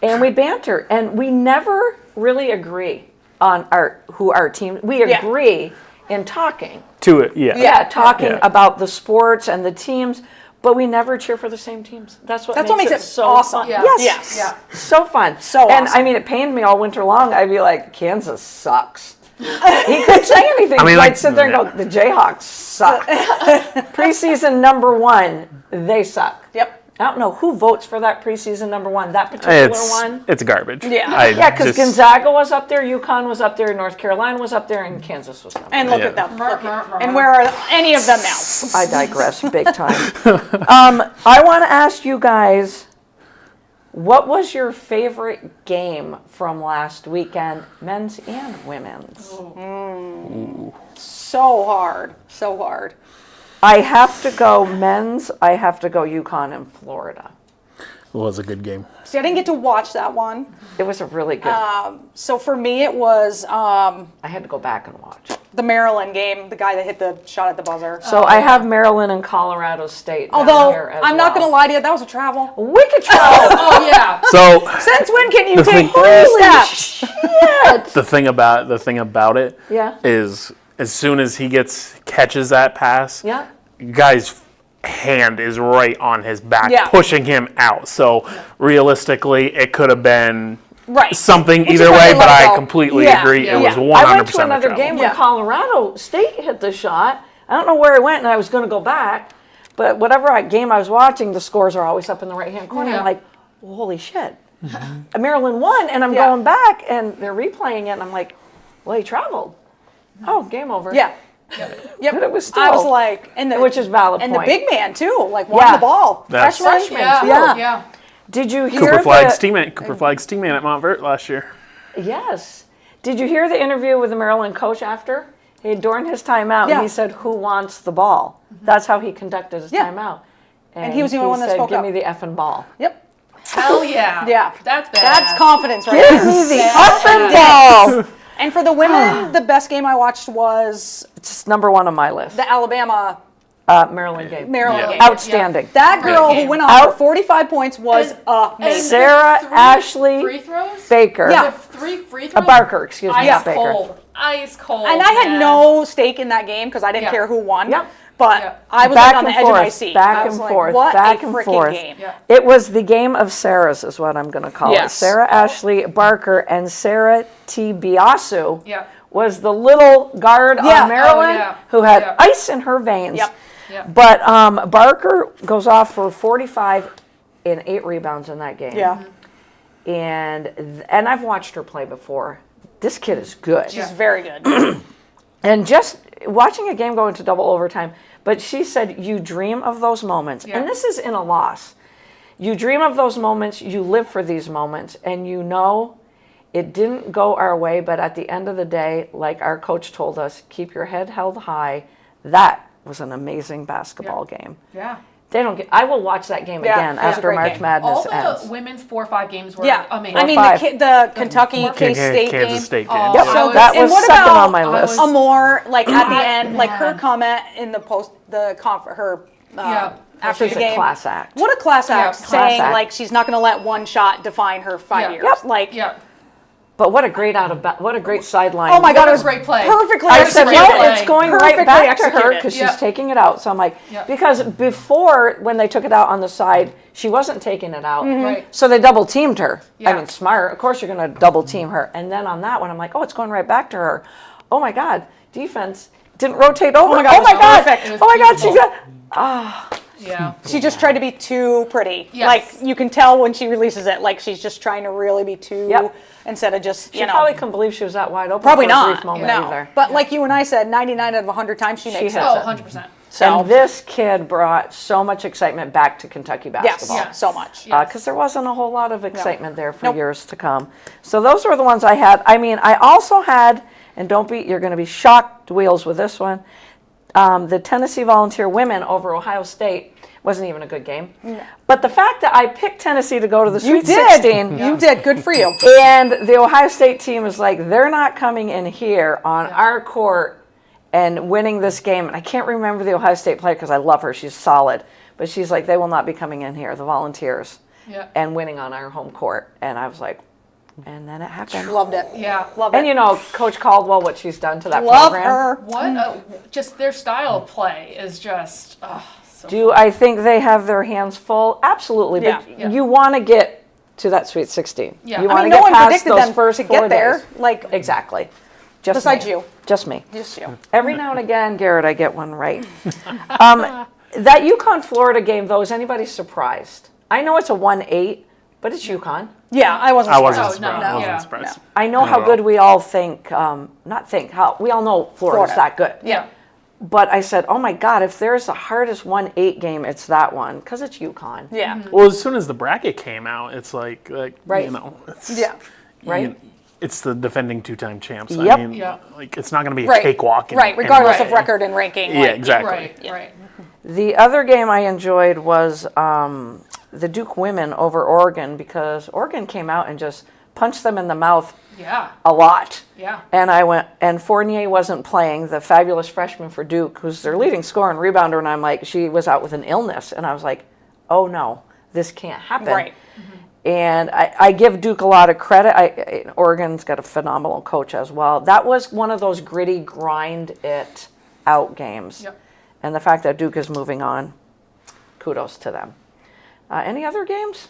and we banter. And we never really agree on who our team, we Yeah. agree in talking. To it, yeah. Yeah, talking Yeah. about the sports and the teams, but we never cheer for the same teams. That's what makes it so awesome. fun. Yeah. Yes. Yes. So fun. So And awesome. I mean, it pained me all winter long. I'd be like, Kansas sucks. He couldn't say anything. I mean, He'd like- sit there and go, the Jayhawks suck. Preseason #1, they suck. Yep. I don't know who votes for that preseason #1, that particular one. It's garbage. Yeah. Yeah, because Gonzaga was up there, UConn was up there, North Carolina was up there, and Kansas was up there. And look Yeah. at them. And where are any of them now? I digress big time. I want to ask you guys, what was your favorite game from last weekend, men's and women's? So hard. So hard. I have to go men's. I have to go UConn and Florida. It was a good game. See, I didn't get to watch that one. It was a really good. So for me, it was I had to go back and watch. the Maryland game, the guy that hit the shot at the buzzer. So I have Maryland and Colorado State. down Although, here as I'm not well. going to lie to you, that was a travel. Wicked travel. Oh yeah. So Since when can you The take thing- 3 steps? Shit. the thing about it Yeah. is as soon as he catches that pass, Yeah. guy's hand is right on his back, Yeah. pushing him out. So realistically, it could have been Right. something Which is either why way, they but let it I go. completely Yeah. agree. Yeah. It was Yeah. 100% I went to another travel. game when Yeah. Colorado State hit the shot. I don't know where it went, and I was going to go back, but whatever game I was watching, the scores are always up in the right-hand corner. Yeah. I'm like, well, holy shit. Maryland won, and I'm Yeah. going back, and they're replaying it, and I'm like, well, he traveled. Oh, game over. Yeah. Yep. But it was still, I was like, which is valid and point. the big man too, like wanting Yeah. the ball. That's- Freshman. Yeah. Yeah. Yeah. Did you hear Cooper Flag's the, teammate, at Montverde last year. Yes. Did you hear the interview with the Maryland coach after? During his timeout, Yeah. he said, who wants the ball? That's how he conducted his Yeah. timeout. And he was the only one that said, spoke give up. me the effing ball. Yep. Hell yeah. Yeah. That's bad. That's confidence right Give there. me the Yeah. effing ball. And for the women, the best game I watched was It's #1 on my list. the Alabama Maryland game. Maryland Yeah. game. Outstanding. That girl game. who went off for Out- 45 points was amazing. Sarah Ashley Free throws? Baker. Yeah. With 3 free throws? Barker, excuse me, Ice not Baker. cold. Ice cold. And I had man. no stake in that game because I didn't Yeah. care who won. Yep. But Yeah. I was Back like on the and edge of my forth, seat. back I and was like, forth, what back a and freaking forth. game. Yeah. It was the game of Sarah's, is what I'm going to call it. Yes. Sarah Ashley Barker and Sarah T. Biasu Yeah. was the little guard Yeah. on Maryland Oh, yeah. who had Yeah. ice in her veins. Yep. Yeah. But Barker goes off for 45 and 8 rebounds in that game. Yeah. And I've watched her play before. This kid is good. She's very good. And just watching a game go into double overtime, but she said you dream of those moments. Yeah. And this is in a loss. You dream of those moments, you live for these moments, and you know it didn't go our way, but at the end of the day, like our coach told us, keep your head held high. That was an amazing basketball game. Yeah. They don't get. I will watch that game Yeah, again it was a after great March game. Madness All the ends. women's 4-5 games were Yeah. amazing. I mean, 5. the Kentucky K-State Kansas game. State game. Oh, Yep, So that good. And was what second about on my list. Amore, like at the end, like her Man. comment in the post, her Yeah. after She's the a game. class act. What a class Yeah, act, class saying act. like she's not going to let one shot define her 5 Yeah. years. Yep. Like, Yeah. But what a great what a great sideline. oh my God, What it a was great play. perfectly I That was said, a great executed. well, play. it's going Perfectly right back to her executed. because Yeah. she's taking it out. So I'm like, Yeah. because before when they took it out on the side, she wasn't taking it out. Right. So they double teamed her. I Yeah. mean, smart. Of course, you're going to double team her. And then on that one, I'm like, oh, it's going right back to her. Oh my God, defense didn't rotate over. my God, it was God. perfect. It was Oh my God, she's beautiful. got. Yeah. She just tried to be too pretty. Yes. Like, you can tell when she releases it, like, she's just trying to really be too, Yep. instead of just, She probably couldn't believe she was that wide open Probably for a brief not. moment No. either. But like you and I said, 99 out of 100 times she makes hits it. Oh, it. 100%. So, And this kid brought so much excitement back to Kentucky yes, basketball. Yes. so much. Yeah. Because there wasn't a whole lot of excitement there for Nope. years to come. So those were the ones I had. I mean, I also had, and you're going to be shocked, Wheels, with this one, the Tennessee Volunteer women over Ohio State. Wasn't even a good game. But the fact that I picked Tennessee to go to the You Sweet did. 16, You did. Good for you. and the Ohio State team is like, they're not coming in here on our court and winning this game. And I can't remember the Ohio State player because I love her. She's solid. But she's like, they will not be coming in here, the Volunteers, Yeah. and winning on our home court. And I was like, and then it happened. Loved it. Yeah. Love it. And you know, Coach Caldwell, what she's done to that Love program. her. What just their style of play is just so Do I think they have their hands full? Absolutely. But Yeah. you want to get to that Sweet 16. Yeah. You I want I mean, to no get one past predicted those them first to 4 get there. days. Like, Exactly. Just besides me. you. Just me. Just you. Every now and again, Garrett, I get one right. That UConn-Florida game, though, is anybody surprised? I know it's a 1-8, but it's UConn. Yeah, I wasn't I surprised. wasn't Oh, no, surprised. I wasn't yeah. surprised. I know Not how at good all. we all think, how we all know Florida's Florida. that good. yeah. But I said, oh my God, if there's the hardest 1-8 game, it's that one, because it's UConn. Yeah. Well, as soon as the bracket came out, it's like Right. you know, it's, Yeah. Right. it's the defending 2-time champs. Yep. I mean, Yeah. like it's not going to be a Right. cakewalk. Right, regardless Right. of record and ranking. Yeah, like, exactly. Right. Right. The other game I enjoyed was the Duke women over Oregon, because Oregon came out and just punched them in the mouth Yeah. a lot. Yeah. And I went, and Fournier wasn't playing, the fabulous freshman for Duke, who's their leading scorer and rebounder. And I'm like, she was out with an illness. And I was like, oh no, this can't happen. Right. And I give Duke a lot of credit. Oregon's got a phenomenal coach as well. That was one of those gritty, grind it out games. Yep. And the fact that Duke is moving on, kudos to them. Any other games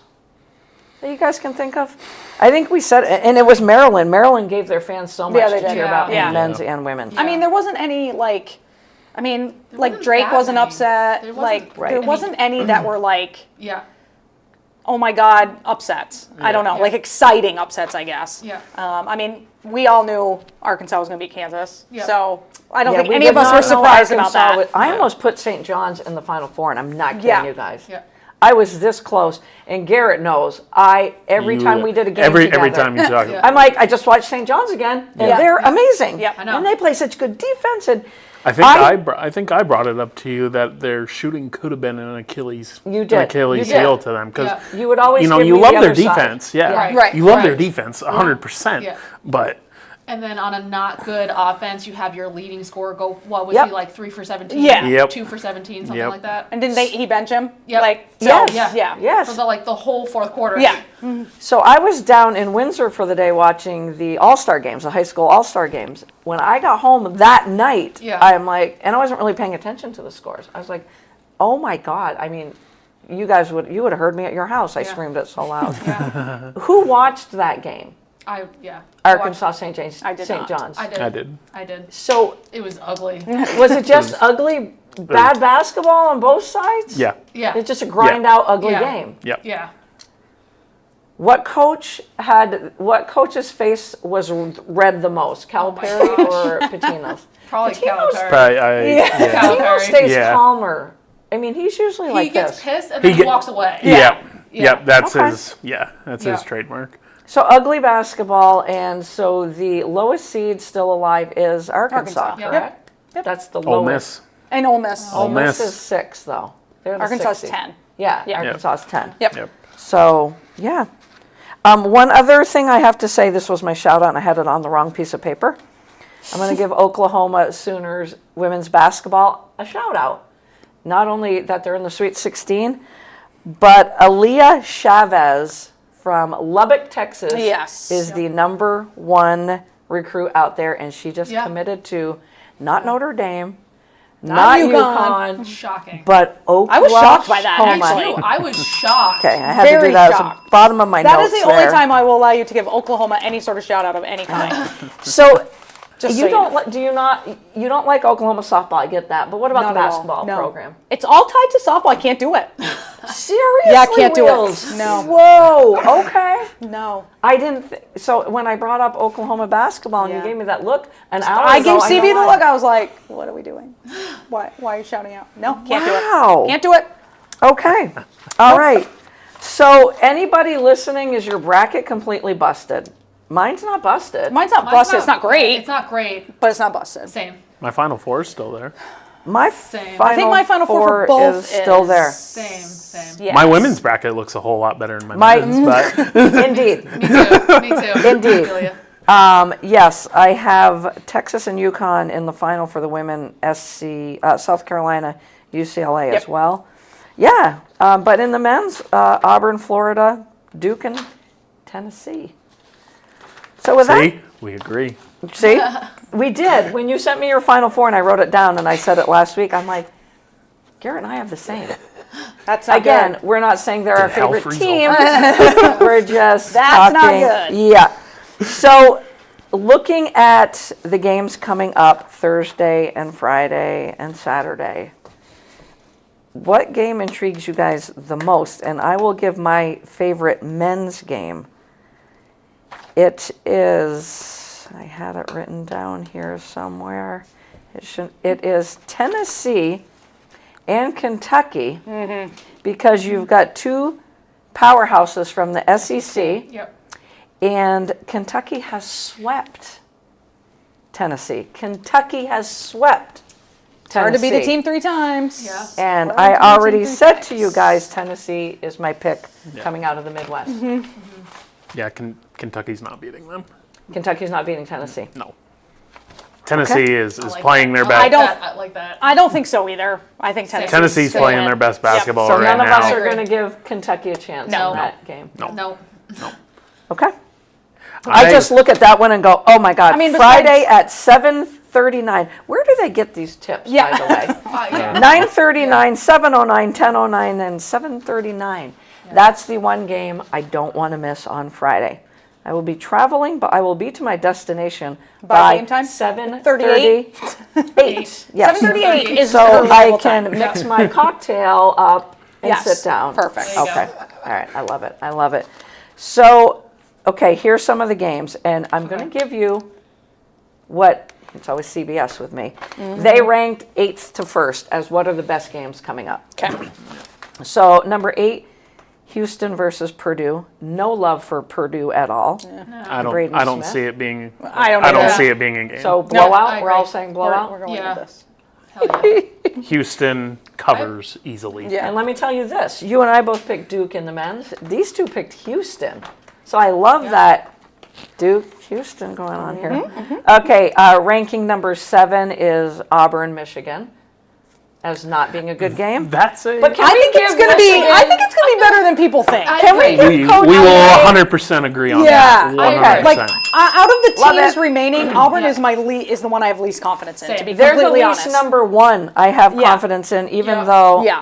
that you guys can think of? I think we said, and it was Maryland. Maryland gave their fans so much Yeah, they to did. cheer about, Yeah. in men's and women's. I mean, there wasn't any, like, wasn't Drake that wasn't many. upset. There wasn't- Like, Right. there wasn't any that were like, Yeah. oh my God, upsets. I don't know, Yeah. like exciting upsets, I guess. Yeah. I mean, we all knew Arkansas was going to beat Kansas. Yeah. So I don't Yeah, think we any did of us not were know surprised about Arkansas that. would- I almost put St. John's in the Final Four, and I'm not kidding Yeah. you guys. Yeah. I was this close, and Garrett knows. Every time we did a game every together, time you talk. Yeah. I'm like, I just watched St. John's again, and Yeah. they're amazing. Yep. I know. And they play such good defense. And I think I brought it up to you that their shooting could have been an Achilles You an did. Achilles You did. heel to them because Yeah. you would always you know give you me love the their other side. defense, yeah, Right. you love their Right. defense 100%, Yeah. but And then on a not good offense, you have your leading scorer go. What was Yep. he like? 3 for 17. Yeah. Yep. 2 for 17, something Yep. like that. And didn't he bench him? Yep. Like, so, Yes. Yeah. yeah. Yes. For the whole fourth quarter. Yeah. So I was down in Windsor for the day watching the All-Star games, the high school All-Star games. When I got home that night, Yeah. I'm like, and I wasn't really paying attention to the scores. I was like, oh my God. I mean, you would have heard me at your house. I Yeah. screamed it so loud. Yeah. Who watched that game? Yeah. Arkansas St. James, I did St. not. John's. I did. I did. So It was ugly. was it just ugly, bad basketball on both sides? Yeah, Yeah. It's just a grind out, ugly Yeah. game. yep. Yeah. What coach's face was read the most? Calipari or Patino's? Probably Patino's- Calipari. Probably, yeah. Patino Calipari. stays Yeah. calmer. I mean, he's usually He like gets this. pissed and He then he get- walks away. Yep. Yeah. Yep. That's Okay. his. Yeah, that's Yeah. his trademark. So ugly basketball, and so the lowest seed still alive is Arkansas, Arkansas. correct? Yep. That's the Ole lowest. Miss. And Ole Miss. Ole Miss Miss. is 6, though. They're the Arkansas 6th is seed. 10. Yeah, Yeah. Arkansas is 10. Yep. Yep. So, yeah. One other thing I have to say, this was my shout out, and I had it on the wrong piece of paper. I'm going to give Oklahoma Sooners women's basketball a shout out. Not only that they're in the Sweet 16, but Aaliyah Chavez from Lubbock, Texas, Yes. is the number 1 recruit out there, and she just Yeah. committed to not Notre Dame, not UConn. UConn, Shocking. but Oklahoma. I was shocked by that, Me actually. too. I was shocked. Okay, I had to Very do that at shocked. the bottom of my That notes is the only there. time I will allow you to give Oklahoma any sort of shout out of any kind. So, Just You so don't know. like? Do you not? You don't like Oklahoma softball? I get that, but what about Not the at all. basketball No. program? It's all tied to softball. I can't do it. Seriously, Yeah, I can't do it. Wheels? No. Whoa. Okay. No. I didn't. So when I brought up Oklahoma basketball and Yeah. you gave me that look an hour I ago, gave CB know the why. look. I was like, what are we doing? Why are you shouting out? No, can't do Wow. it. Can't do it. Okay. All right. So anybody listening, is your bracket completely busted? Mine's not busted. Mine's not Mine's busted. It's not great, It's not great. but it's not busted. Same. My Final Four is still there. My Same. final I think my Final Four for both is still there. Same. Yes. My women's bracket looks a whole lot better than my My- men's, but Indeed. Me too. Me too. Indeed. I feel ya. Yes, I have Texas and UConn in the final for the women. SC, South Carolina, UCLA as Yep. well. Yeah, but in the men's, Auburn, Florida, Duke, and Tennessee. So with see, we agree. that, see, we did. When you sent me your Final Four and I wrote it down and I said it last week, I'm like, Garrett and I have the same. That's not Again, good. we're not saying they're our hell favorite freeze team. over. We're just That's not talking. good. Yeah. So, looking at the games coming up Thursday and Friday and Saturday, what game intrigues you guys the most? And I will give my favorite men's game. It is, I had it written down here somewhere. It is Tennessee and Kentucky, because you've got two powerhouses from the SEC, Yep. and Kentucky has swept Tennessee. Kentucky has swept Tennessee. Hard to beat a team 3 times. Yeah. And Well, I team already three said times. to you guys, Tennessee is my pick coming out of the Midwest. Yeah, Kentucky's not beating them. Kentucky's not beating Tennessee. No. Tennessee is I like playing that. their I like best. that. I like that. I don't think so either. I think Tennessee's playing their best basketball So right none of now. us are Agree. going to give Kentucky a chance No. in that game. No. Okay. I just look at that one and go, oh my God, I mean, Friday at 7:39. Where do they get these tips, Yeah. by the way? Yeah. 9:39, 7:09, 10:09, and 7:39. That's the one game I don't want to miss on Friday. I will be traveling, but I will be to my destination by game time? 7:38. 8. Yes. 7:38 is So her I level can time. mix my cocktail up and Yes. sit down. Perfect. There you Okay. All right. I love it. I love it. So, okay, here's some of the games, and I'm going to give you what, it's always CBS with me. They ranked 8th to 1st as what are the best games coming up. Okay. So, number 8, Houston versus Purdue. No love for Purdue at all. I Braden don't Smith. see it being. I don't I don't either. see it being a game. So, blowout. I We're all agree. saying We're blowout. going Yeah. with this. Hell yeah. Houston covers easily. Yeah. And let me tell you this, you and I both picked Duke in the men's. These two picked Houston. So I love that Duke, Houston going on here. Okay, ranking number 7 is Auburn, Michigan, as not being a good game. That's a. But can I we think it's give going to be. Michigan- I think it's going to be better than people think. Can we agree. give Coach we will May- 100% agree on Yeah, that. okay. 100%. Like out of the Love teams it. remaining, Auburn Yeah. is is the one I have least confidence in. To Same. be They're the completely least honest. number 1 I have Yeah. confidence in, even Yeah. though... Yeah.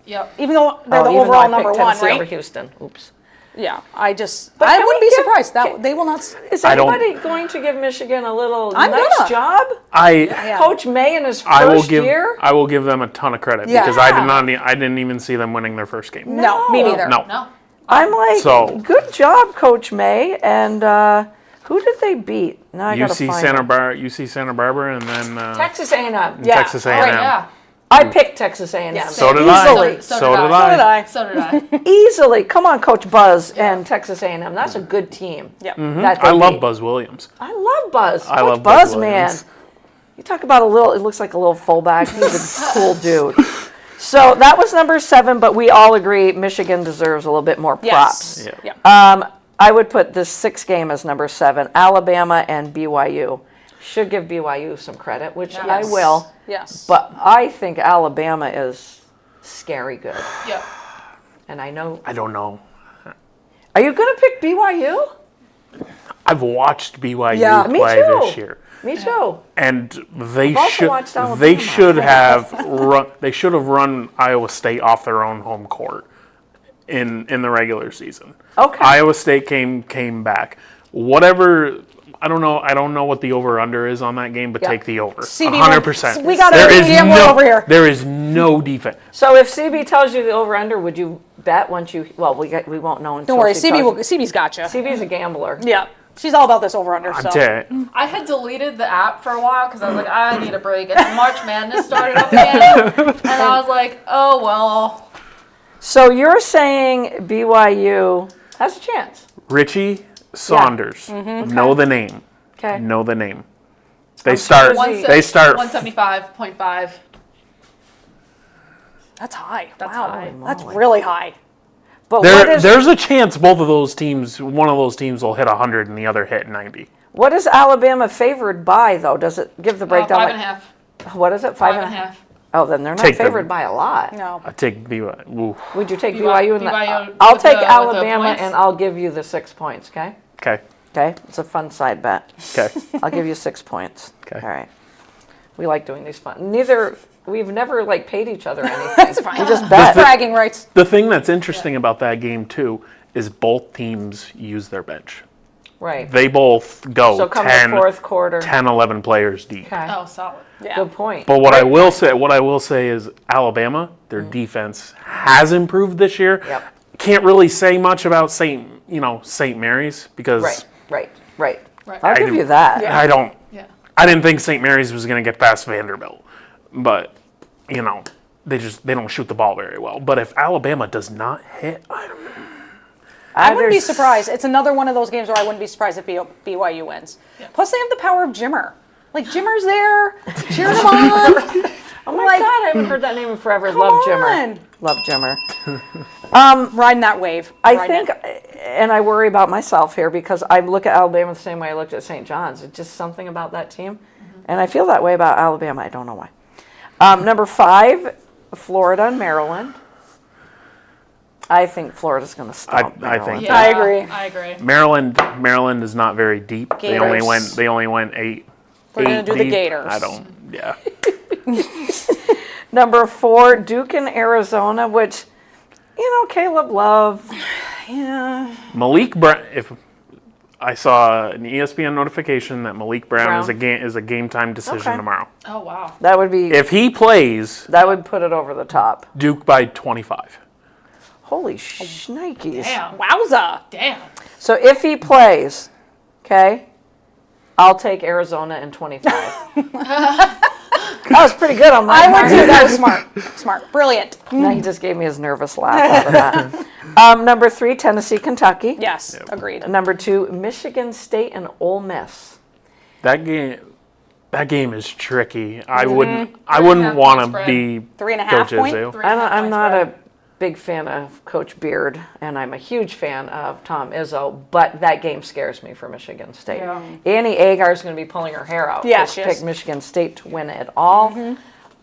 Yep. Even though they're Oh, the even though I overall picked number 1, Tennessee right? over Houston. Oops. Yeah. I just. But I can wouldn't we be give- surprised that can- they will not. Is I don't- anybody going to give Michigan a little I'm nice gonna. job? Yeah. Coach May in his I will first give year? I will give them a ton of credit Yeah. because I didn't even see them winning their first game. No, me No. neither. No. No. I'm like, So- good job, Coach May. And who did they beat? Now I gotta UC find Santa it. UC Santa Barbara and then Texas A&M. Yeah. Texas A&M. Right, yeah. I picked Texas A&M. Yeah. So did Easily. I. So So did did I. So did I. I. So did I. Easily. Come on, Coach Buzz and Texas A&M. That's a good team. Yep. That they I love beat. Buzz Williams. I love Buzz. I Coach love Buzz, Buzz man. Williams. You talk about a little, it looks like a little fullback. He's a cool dude. So that was number 7, but we all agree Michigan deserves a little bit more props. Yes. Yeah. Yep. I would put this 6th game as number 7, Alabama and BYU. Should give BYU some credit, which I Yes. will. Yes. But I think Alabama is scary good. Yep. And I know. I don't know. Are you going to pick BYU? I've watched BYU Yeah. Me play too. this year. Me too. And they also should watched Alabama. they should have run Iowa State off their own home court in the regular season. Okay. Iowa State came back. Whatever I don't know what the over/under is on that game, but take the over. CB, 100%. we got a There is gambler over here. There is no defense. So if CB tells you the over/under, would you bet once you? Well, we won't know until. Don't worry, she tells you. CB's got you. CB's a gambler. Yeah, she's all about this over/under. So. I had deleted the app for a while because I was like, I need a break. And March Madness started up again. And I was like, oh, well. So you're saying BYU has a chance? Richie Saunders. Know the name. Okay. Know the name. They start. 175.5. That's high. That's wow, high. that's really high. But what is There's a chance both of those teams, one of those teams will hit 100 and the other hit 90. what is Alabama favored by though? Does it give the breakdown? 5.5. What is it? 5.5. Oh, then they're not Take them. favored by a lot. No. I take BYU. Ooh. Would you take BYU in BYU I'll with take the Alabama points? and I'll give you the 6 points. Okay. Okay. Okay. It's a fun side bet. Okay. I'll give you 6 points. Okay. All right. We like doing these fun. We've never like paid each other anything. That's fine. We just bet. Bragging rights. The thing that's interesting about that game too is both teams use their bench. Right. They both go So come 10, the fourth quarter. 10, 11 players deep. Okay. Oh, solid. Yeah. Good point. But what I will say is Alabama, their defense has improved this year. Yep. Can't really say much about St. Mary's because Right. Right. I'll give you that. I don't. Yeah. I didn't think St. Mary's was going to get past Vanderbilt, but they don't shoot the ball very well. But if Alabama does not hit, I wouldn't be There's- surprised. It's another one of those games where I wouldn't be surprised if BYU wins. Plus, they have the power of Jimmer. Like, Jimmer's there, cheering them on. Oh my Like, God, I haven't heard that name in forever. come Love Jimmer. on. Love Jimmer. Riding that wave. I Riding think, it. and I worry about myself here because I look at Alabama the same way I looked at St. John's. It's just something about that team. And I feel that way about Alabama. I don't know why. Number 5, Florida and Maryland. I think Florida's going to stop I Maryland. think- I agree. I agree. Maryland is not very deep. They only went 8. We're gonna 8 do the deep. Gators. I don't. Yeah. Number 4, Duke and Arizona, which, Caleb Love. Yeah. Malik Brown. If I saw an ESPN notification that Malik Brown is a game time decision Okay. tomorrow. Oh, wow. That would be, If he plays, that would put it over the top. Duke by 25. Holy shnikes. Damn. Wowza. Damn. So if he plays, okay, I'll take Arizona in 25. That was pretty good on my I part. would too. That was smart. Smart. Brilliant. No, he just gave me his nervous laugh out of that. Number 3, Tennessee, Kentucky. Yes. Agreed. Number 2, Michigan State and Ole Miss. That game is tricky. I Mm-hmm. wouldn't 3.5 want to spread. be 3.5 Coach point? Izzo. 3.5 I'm points not spread. a big fan of Coach Beard, and I'm a huge fan of Tom Izzo, but that game scares me for Michigan State. Yeah. Annie Agar is going to be pulling her hair out. Yeah, to she pick is. Michigan State to win it all.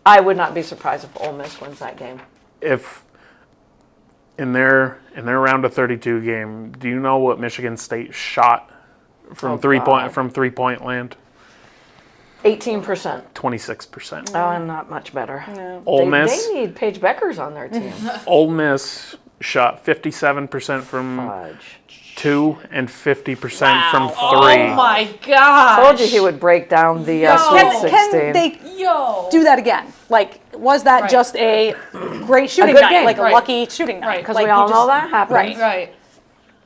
I would not be surprised if Ole Miss wins that game. If in their round of 32 game, do you know what Michigan State shot from Oh, 3-point land? 18%. 26%. Oh, and not much better. Ole Miss. They need Paige Beckers on their team. Ole Miss shot 57% from Fudge. 2 and 50% from 3. Oh, my God. Told you he would break down the Sweet 16. Can they Yo. do that again? Like, was that Right. just a great shooting good night? game. Like a Right. lucky shooting night? Right. Because Like, we you all just- know that happens. Right. Right.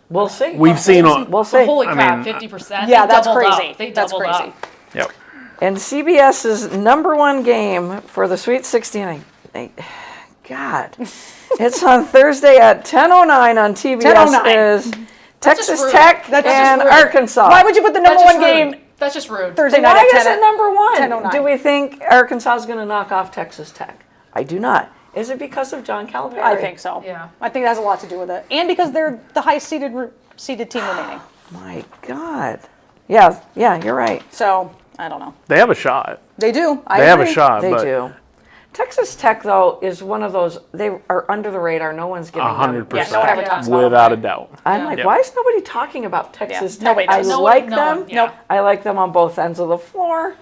We'll see. We've seen We'll see. Holy crap, mean, 50%. Yeah, They that's doubled crazy. Up. They That's doubled crazy. up. Yep. And CBS's number 1 game for the Sweet 16. God. It's on Thursday at 10:09 on TBS 10:09. is Texas just rude. Tech That's just and rude. Arkansas. Why would you put the number That's one just rude. game That's just rude. Thursday night Why at 10? is it number 1? 10:09? Do we think Arkansas is going to knock off Texas Tech? I do not. Is it because of John Calipari? I think so. Yeah. I think that has a lot to do with it, and because they're the highest seeded team remaining. My God. Yeah, you're right. So I don't know. They have a shot. They do. They have a shot, They but do. Texas Tech, though, is one of those, they are under the radar. No one's giving them. 100%. Yeah, no one ever talks about without a doubt. I'm like, Yeah. why is nobody talking about Texas Tech? nobody I does. No one- like no them. one, yeah. I like them on both ends of the floor,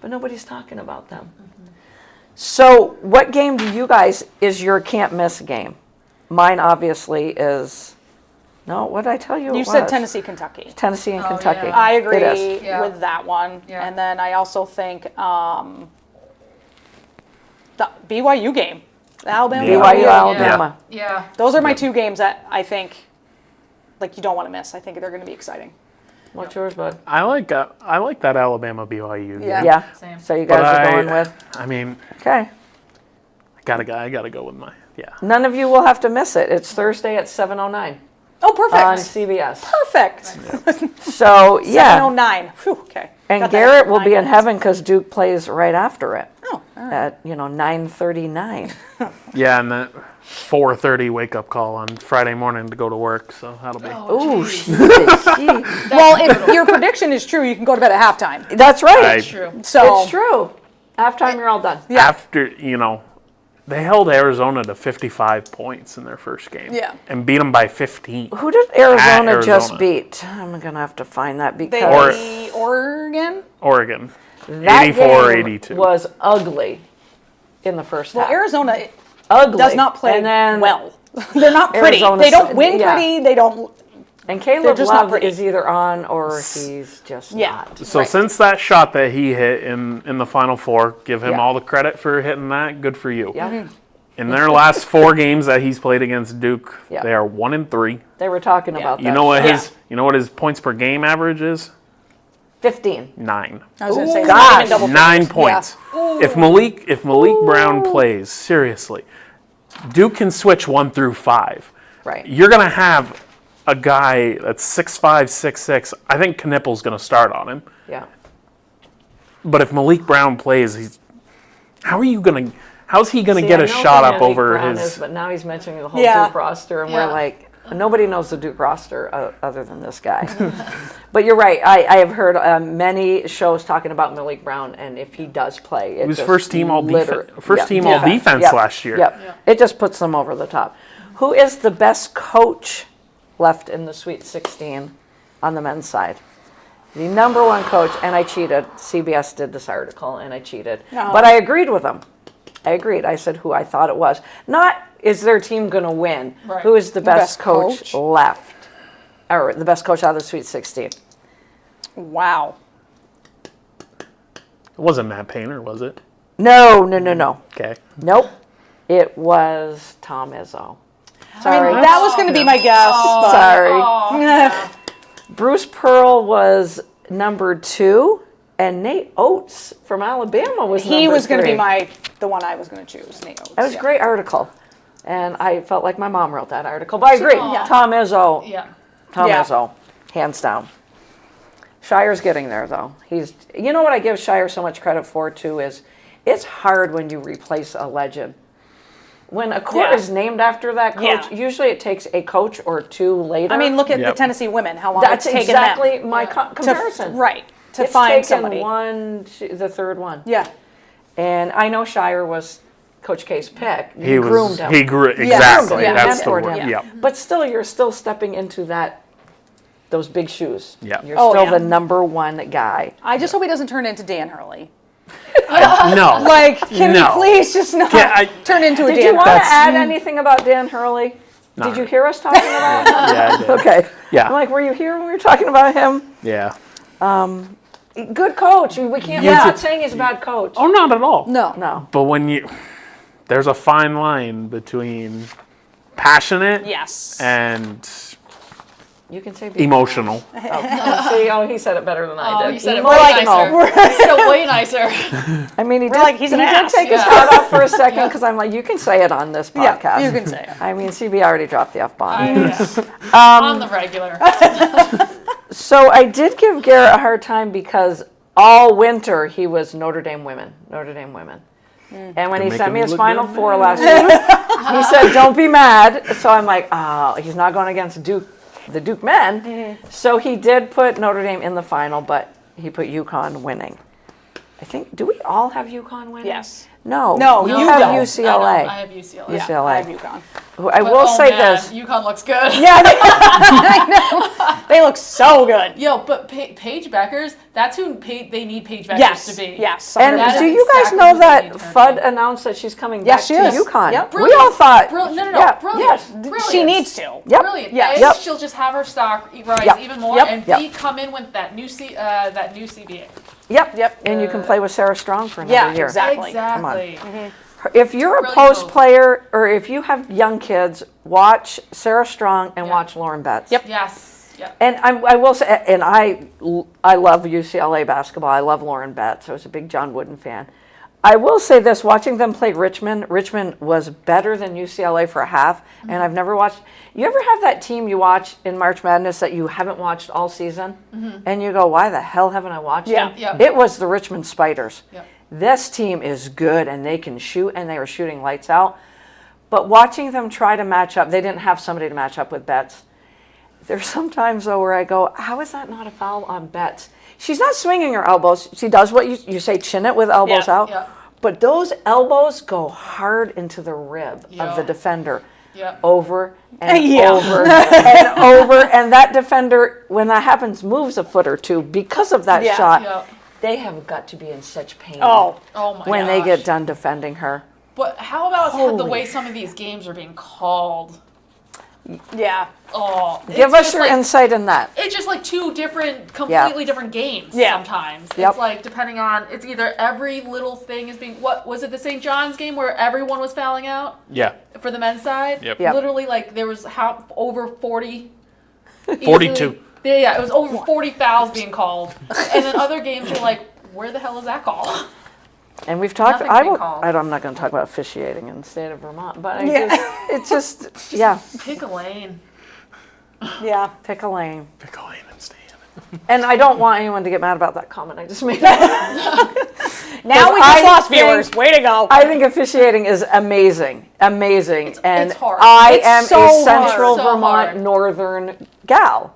but nobody's talking about them. So, what game do you guys is your can't miss game? Mine obviously is No, what did I tell you? You it said was? Tennessee, Kentucky. Tennessee and Kentucky. yeah. I agree It is. Yeah. with that one. Yeah. And then I also think the BYU game, the Alabama. Yeah. BYU, BYU. Alabama. Yeah. Those are my two games that I think, like, you don't want to miss. I think they're going to be exciting. What's yours, bud? I like that Alabama BYU. game. Yeah. Yeah. Same. So you But guys are going with. I mean, Okay. I gotta go with my None of you will have to miss it. It's Thursday at 7:09 Oh, perfect. on CBS. Perfect. So yeah, 7:09. Whew, okay. and Got that Garrett extra will 9 be in minutes. heaven because Duke plays right after it Oh, all right. at 9:39. Yeah, and that 4:30 wake up call on Friday morning to go to work. So that'll be. Ooh, Well, if your prediction is true, you can go to bed at halftime. that's right. I- True. So It's true. Halftime, you're all done. After they held Arizona to 55 points in their first game. Yeah. And beat them by 15. Who did Arizona just Arizona. beat? I'm gonna have to find that they because beat Oregon. Oregon. that 84-82. game was ugly in the first Well, half. Arizona Ugly. does not play and then, well. They're not pretty. Arizona They don't said- win yeah. pretty. They don't. And They're Caleb just not Love pretty. is either on or he's just Yeah. not. So Right. since that shot that he hit in the Final Four, give him Yeah. all the credit for hitting that. Good for you. Yeah. Mm-hmm. In their last 4 games that he's played against Duke, Yeah. they are 1-3. They were talking about that. You know what Yeah. his points per game average is? 15. 9. I was going to say gosh. not even double 9 figures. points. Yeah. If Malik Brown plays, seriously, Duke can switch 1 through 5. Right. You're gonna have a guy that's 6'5", 6'6". I think Knippel's gonna start on him. Yeah. But if Malik Brown plays, how's he gonna See, get I a know shot who up Malik over Brown his? is, but now he's mentioning the whole Yeah. Duke roster, and Yeah. we're like, nobody knows the Duke roster other than this guy. But you're right. I have heard many shows talking about Malik Brown, and if he does play, He was first team all defense. defense last year. Yep. It just puts them over the top. Who is the best coach left in the Sweet 16 on the men's side? The number one coach, and I cheated. CBS did this article, and I cheated. No. But I agreed with them. I agreed. I said who I thought it was. Not is their team going to win. Right. Who is the best best coach coach? left? Or the best coach out of the Sweet 16? Wow. It wasn't Matt Painter, was it? No. Okay. Nope. It was Tom Izzo. Sorry. That was going to be my guess. but- Sorry. Bruce Pearl was number 2, and Nate Oates from Alabama was He number was going to 3. be the one I was going to choose. Nate Oates. That was a yeah. great article, and I felt like my mom wrote that article. But I agree, Yeah. Tom Izzo, Yeah. Tom Yeah. Izzo, hands down. Shire's getting there though. You know what I give Shire so much credit for too is, it's hard when you replace a legend. When a court Yeah. is named after that coach, Yeah. usually it takes a coach or 2 later. I mean, look at the Yep. Tennessee women. How long that's it's taken exactly them my Yeah. comparison. to It's find taken somebody. the third one. Yeah. And I know Shire was Coach K's pick. He groomed was. him. He grew exactly. Groomed him. That's the Mentored word. him. Yep. But still, you're still stepping into those big shoes. Yeah. You're Oh, still yeah. the number one guy. I just hope he doesn't turn into Dan Hurley. No. Like, can No. he please just not turn into a Did Dan you want Hurley? to add anything about Dan Hurley? Did you hear us talking about him? Yeah, I did. Okay. Yeah. I'm like, were you here when we were talking about him? Yeah. Good coach. We can't. We're not saying he's a bad coach. Oh, not at all. No. No. But there's a fine line between passionate Yes. and You can say emotional. he said it better than I did. You said it Emotional. way nicer. You said it way nicer. I mean, he We're did, like, he's an he did ass. take his Yeah. hat off for a second because I'm like, you can say it on this podcast. Yeah, you can say it. I mean, CB already dropped the F-bomb. On the regular. So I did give Garrett a hard time because all winter he was Notre Dame women. And when he make sent him me his look Final good Four last week, he said, don't be mad. So I'm like, oh, he's not going against the Duke men. So he did put Notre Dame in the final, but he put UConn winning. I think, do we all have UConn winning? Yes. No. No, you you have don't. UCLA. I have UCLA. Yeah, UCLA. I have UConn. I will say this. UConn looks good. Yeah, I know. They look so good. Yo, but Paige Beckers, that's who they need Paige Beckers Yes. to be. Yes. And That do is you guys exactly know what they that need her to FUD be. announced that she's coming Yes, back she to is. UConn? Yep. We all thought. No, yeah, brilliant. yes. Brilliant. She needs to. Yep. Brilliant. Yes. A, Yep. she'll just have her stock rise Yep. even more, Yep. and Yep. B, come in with that new CBA. Yep. Yep. And you can play with Sarah Strong for another Yeah, year. exactly. Exactly. If you're a Really post cool. player or if you have young kids, watch Sarah Strong and watch Lauren Betts. Yep. Yes. Yep. And I will say, and I love UCLA basketball. I love Lauren Betts. I was a big John Wooden fan. I will say this, watching them play Richmond was better than UCLA for a half, and I've never watched. You ever have that team you watch in March Madness that you haven't watched all season? And you go, why the hell haven't I watched them? Yeah. It was the Richmond Spiders. Yep. This team is good, and they can shoot, and they were shooting lights out. But watching them try to match up, they didn't have somebody to match up with Betts. There's sometimes, though, where I go, how is that not a foul on Betts? She's not swinging her elbows. She does what you say, chin it with elbows Yeah, out. yeah. But those elbows go hard into the rib Yeah. of the defender. Yeah. Over and Yeah. over and over. And that defender, when that happens, moves a foot or two because of that Yeah. shot. Yeah. They have got to be in such pain Oh. Oh my when gosh. they get done defending her. But how about the Holy. way some of these games are being called? Yeah. Oh, Give it's us just your like, insight in that. It's just like two different, completely different games. Yeah. Sometimes Yep. it's like depending on it's either every little thing is being. What was it? The St. John's game where everyone was fouling out Yeah. for the men's side. Yep. Yep. Literally, like there was over 40. 42. easily. Yeah, it was over 40 fouls being called, and then other games were like, where the hell is that call? And we've talked. Nothing's being called. I'm not going to talk about officiating in the state of Vermont, but Yeah. it's just yeah. Pick a lane. Yeah. Pick a lane. Pick a lane and stay in it. And I don't want anyone to get mad about that comment I just made. Now we I just lost think- viewers. Way to go. I think officiating is amazing, and it's hard. I It's am so a hard. central So Vermont hard. northern gal,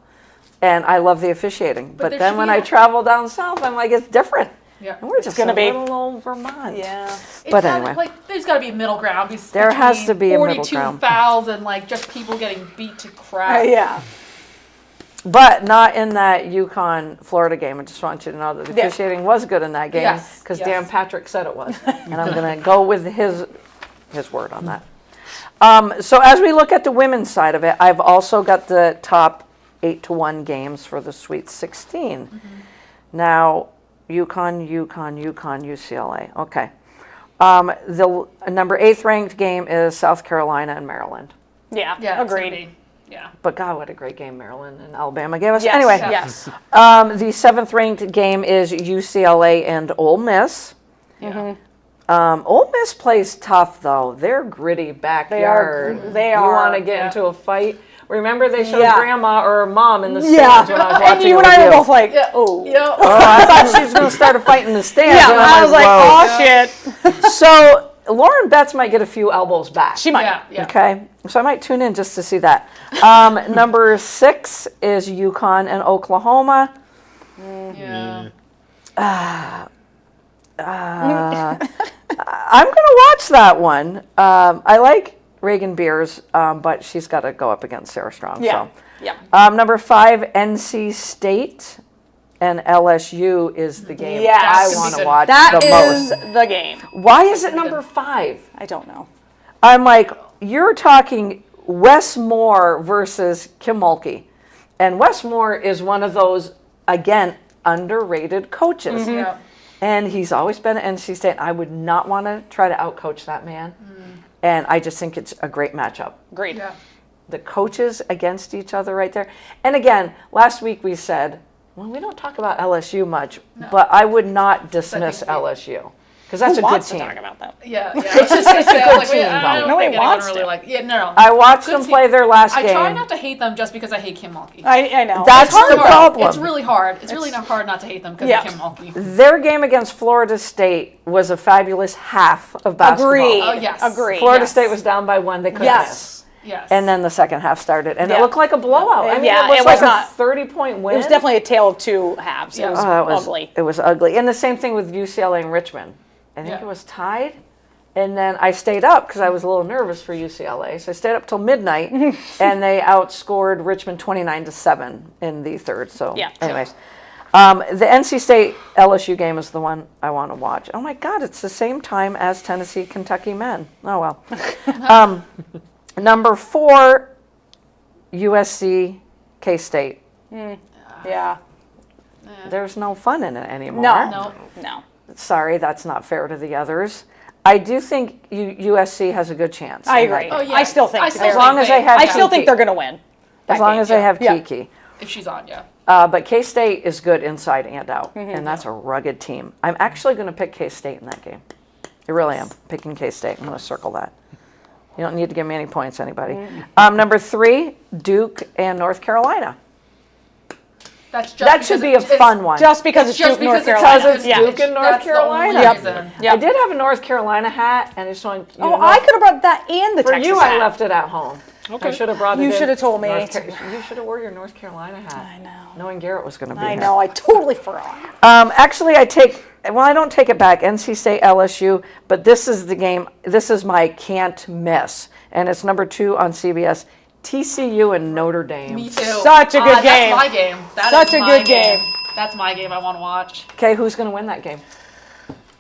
and I love the officiating. But there then should when be I a- travel down south, I'm like, it's different. Yeah. And we're just gonna a be. little old Vermont. Yeah. It's But gotta- anyway. like there's got to be a middle ground. There has to be a middle 42 ground. fouls and like just people getting beat to crap. Yeah. But not in that UConn Florida game. I just want you to know that the Yeah. officiating was good in that game Yes, because yes. Dan Patrick said it was, and I'm going to go with his word on that. So as we look at the women's side of it, I've also got the top 8-1 games for the Sweet 16. Now, UConn, UCLA. Okay. The number 8th ranked game is South Carolina and Maryland. Yeah. Yeah. it's gonna Agreed. be- Yeah. But God, what a great game Maryland and Alabama gave us. Yes. Anyway, Yes. the 7th ranked game is UCLA and Ole Miss. Yeah. Ole Miss plays tough though. They're gritty backyard. They You are. want to get Yeah. into a fight? Remember they showed Yeah. grandma or mom in the Yeah. stands when I was And watching you it and I with were you. both like, Yeah. oh. Yeah. Oh, I thought she was going to start a fight in the stands. Yeah. and I was like, whoa. oh shit. So Lauren Betts might get a few elbows back. She might. Yeah. Yeah. Okay, so I might tune in just to see that. Number 6 is UConn and Oklahoma. Yeah. I'm going to watch that one. I like Reagan Beers, but she's got to go up against Sarah Strong. Yeah. So. Yeah. Number 5, NC State and LSU is the game Yes. I That's want to gonna be watch That the is most. the game. Why is it number 5? I don't know. I'm like, you're talking Wes Moore versus Kim Mulkey. And Wes Moore is one of those, again, underrated coaches. Yeah. And he's always been at NC State. I would not want to try to outcoach that man. And I just think it's a great matchup. Agreed. Yeah. The coaches against each other right there. And again, last week we said, well, we don't talk about LSU much, but I would not dismiss But I LSU because that's Who a good wants team. to talk about that? Yeah. Yeah. It's just it's a good team, I don't though. Nobody think anyone wants really to. like. Yeah. No. I watched Good them team. play their last I game. try not to hate them just because I hate Kim Mulkey. I know. That's It's hard the to- problem. It's really hard. It's really not hard not to hate them because Yeah. of Kim Mulkey. Their game against Florida State was a fabulous half of basketball. Agreed. Oh, yes. Agreed. Florida Yes. State was down by 1. They couldn't Yes. miss. Yes. And then the second half started, and it Yeah. looked like a blowout. I mean, Yeah, it was it like was not- a 30-point win. It was definitely a tale of two halves. It was ugly. It was ugly. And the same thing with UCLA and Richmond. I think Yeah. it was tied. And then I stayed up because I was a little nervous for UCLA. So I stayed up till midnight, and they outscored Richmond 29-7 in the third. So, Yeah. anyways. The NC State LSU game is the one I want to watch. Oh my God, it's the same time as Tennessee Kentucky men. Oh well. Number 4, USC K-State. Yeah. There's no fun in it anymore. No. Sorry, that's not fair to the others. I do think USC has a good chance. I in that agree. game. Oh, yeah. I still think I still they're- As long as they have I still think Kiki. they're going to win. As long as they have Yeah. Kiki. If she's on, yeah. But K-State is good inside and out, and that's a rugged team. I'm actually going to pick K-State in that game. I really am picking K-State. I'm going to circle that. You don't need to give me any points, anybody. Number 3, Duke and North Carolina. That's just That should be a fun one. Just because it's just Duke, North because Carolina. Because it's Yeah. Duke and North That's the only Carolina. Yep. reason. Yep. I did have a North Carolina hat, and I just wanted you to Oh, know. I could have brought that and the For Texas you, hat. I left it at home. I should have brought it You in. should have told me. You should have wore your North Carolina hat. I know. Knowing Garrett was going to be I here. know. I totally forgot. Actually, I don't take it back. NC State, LSU, but this is the game. This is my can't miss. And it's number 2 on CBS. TCU and Notre Dame. Me too. Such a good game. That's my game. That Such is a my good game. That's my game I want to watch. Okay, who's going to win that game?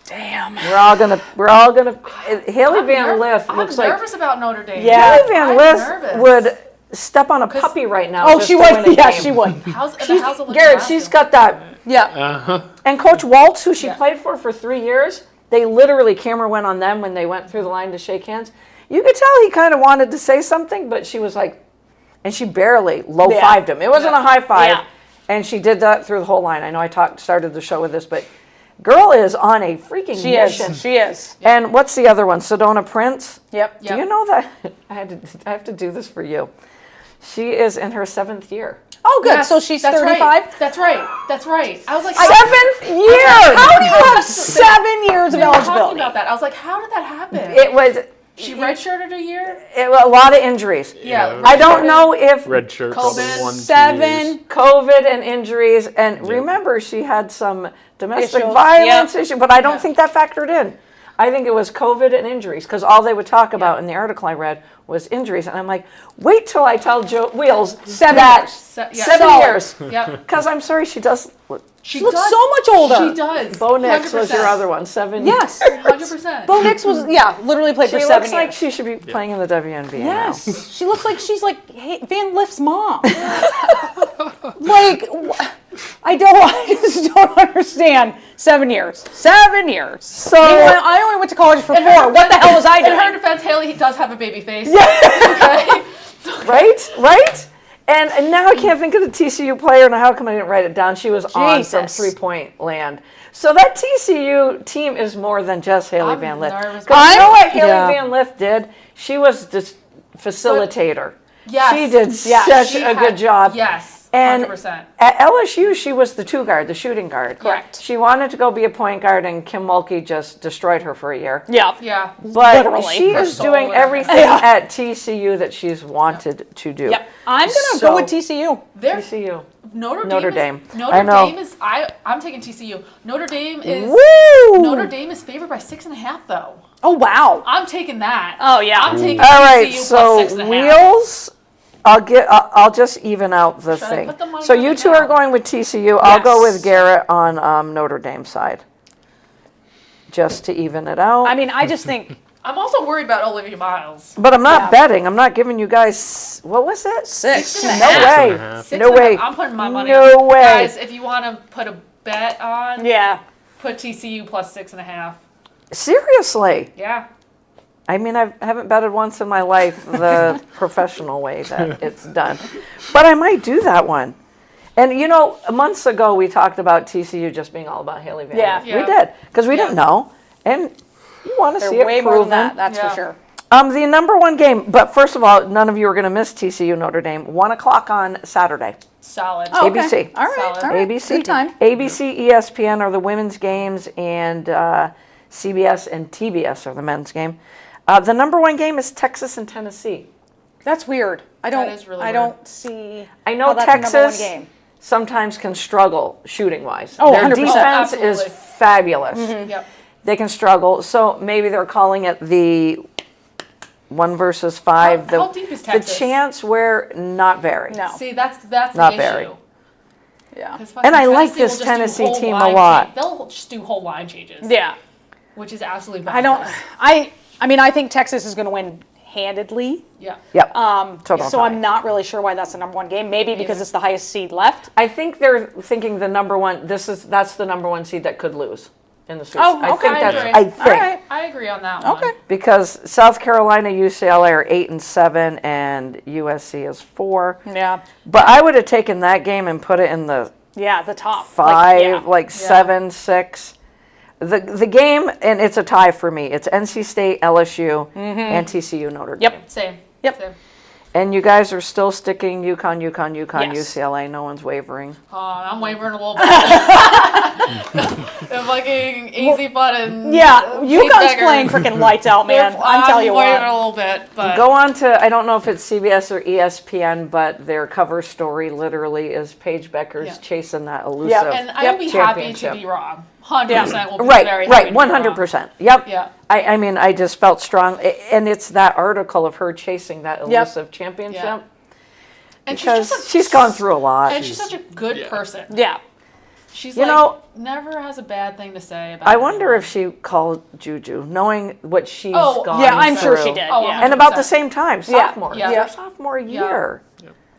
Damn. We're all gonna. Haley Van Lith looks I'm like nervous about Notre Dame. Yeah. Haley Van I'm Lith nervous. would step on a puppy right now. Oh, just she to win a would. Yeah, game. she would. How's it looking Garrett, last she's year? got that. Yeah. And Coach Waltz, who she Yeah. played for 3 years, they literally, camera went on them when they went through the line to shake hands. You could tell he kind of wanted to say something, but she was like, and she barely low-fived him. It wasn't Yeah. a high five. Yeah. And she did that through the whole line. I know I started the show with this, but girl is on a freaking She mission. is. She is. And what's the other one? Sedona Prince? Yep. Do you know that? I have to do this for you. She is in her 7th year. Oh, good. Yes, So she's that's 35? Right. That's right. That's right. I was like, 7th year! How do you have 7 years of we were talking eligibility? about that. I was like, how did that happen? It was She redshirted a year? a lot of injuries. Yeah. I don't know if Red shirt, probably COVID. 1, 2 years. 7. COVID and injuries, and remember she had some domestic Issues. violence Yep. issue, but I don't think that factored in. I think it was COVID and injuries, because all they would talk about in the article I read was injuries, and I'm like, wait till I tell Joe Wheels 7 that years. Yeah. 7 Solid. years. Yep. Because I'm sorry, she does. She looks so much older. She does. Bo Nix was your 100%. other one. 7 Yes. 100%. Bo Nix was, literally played She for 7 looks years. like she should be playing in the WNBA now. Yes. She looks like she's like Van Lift's mom. Like, I just don't understand. 7 years. 7 years. So I only went to college for 4. What the hell was I In her doing? defense, Haley does have a baby face. Okay. right? And now I can't think of the TCU player, and how come I didn't write it down? She was on from Jesus. 3-point land. So that TCU team is more than just Haley I'm Van Lith. nervous. 'Cause you know what Haley Yeah. Van Lith did? She was the facilitator. Yes. She did Yes. such She a had- good job. Yes. And 100%. at LSU, she was the 2 guard, the shooting guard. Correct. She wanted to go be a point guard, and Kim Mulkey just destroyed her for a year. Yeah. Yeah. But Literally. she Her is soul doing and everything Yeah. at TCU that she's wanted to do. Yep. I'm going to So- go with TCU. They're, TCU. Notre Dame. Is, Notre I know. Dame is. I'm taking TCU. Notre Dame is. Woo! Notre Dame is favored by 6.5 though. Oh, wow. I'm taking that. Oh, yeah. I'm taking All right, TCU so plus 6.5. Wheels. I'll just even out the Should I thing. put the money So on you it two now? are going with TCU. I'll go Yes. with Garrett on Notre Dame side. Just to even it out. I mean, I just think I'm also worried about Olivia Miles. but I'm not Yeah. betting. I'm not giving you guys. What was it? 6. and a No half. way. 6.5. No way. I'm putting my money No on. way. Guys, if you want to put a bet on, Yeah. put TCU plus 6.5. Seriously. Yeah. I mean, I haven't betted once in my life the professional way that it's done. But I might do that one. And, you know, months ago we talked about TCU just being all about Haley Van Yeah. Lith. Yeah. We did, because we Yeah. didn't know. And you want to They're see it way proven. more than that, that's Yeah. for sure. The number one game, but first of all, none of you are going to miss TCU Notre Dame. 1 o'clock on Saturday. Solid. Oh, okay. ABC. All right. Solid. All right. ABC. Good time. ABC, ESPN are the women's games, and CBS and TBS are the men's game. The number one game is Texas and Tennessee. That's weird. I don't. is really I weird. don't see. I know how that's the number one Texas game. sometimes can struggle shooting wise. Oh, Their 100%. defense Oh, is absolutely. fabulous. Yep. They can struggle. So maybe they're calling it the 1 versus 5. How deep is Texas? The chance where not very. No. See, that's the Not issue. very. Yeah. 'Cause And I fucking like Tennessee this will just do Tennessee whole team a line lot. change- They'll just do whole line changes. Yeah. Which is absolutely. I don't. bonkers. I mean, I think Texas is going to win handedly. Yeah. Yep. Total So tie. I'm not really sure why that's the number one game. Maybe because either. it's the highest seed left. I think they're thinking the number one. That's the number 1 seed that could lose in the Sweet. Oh, I okay. think I that's. agree. I think All right. I agree on that one. Okay. because South Carolina, UCLA are 8 and 7, and USC is 4. Yeah. But I would have taken that game and put it in the Yeah. The top 5, Like, 7, 6. The game, and it's a tie for me. It's NC State, LSU, and TCU Notre Dame. Yep. Same. Yep. Same. And you guys are still sticking UConn, Yes. UCLA. No one's wavering. I'm wavering a little bit. The fucking easy button. Yeah. Kate UConn's Becker. playing freaking lights out, man. I'm telling you wavering a what. little bit, but Go on to, I don't know if it's CBS or ESPN, but their cover story literally is Paige Becker's Yeah. chasing that elusive and I will be happy to championship. be wrong. 100% will be Right, very happy right, to be 100%. Yep. Yeah. I mean, I just felt strong. And it's that article of her chasing that elusive championship. Yeah. And Because she's, she's gone through a lot. and she's such a good person. Yeah. She's You like know, never has a bad thing to say about I wonder anyone. if she called JuJu, knowing what she's Oh, gone Yeah, I'm sure through. she did. Oh, Yeah. And about the 100%. same time, Yeah, sophomore. yeah. Their sophomore year.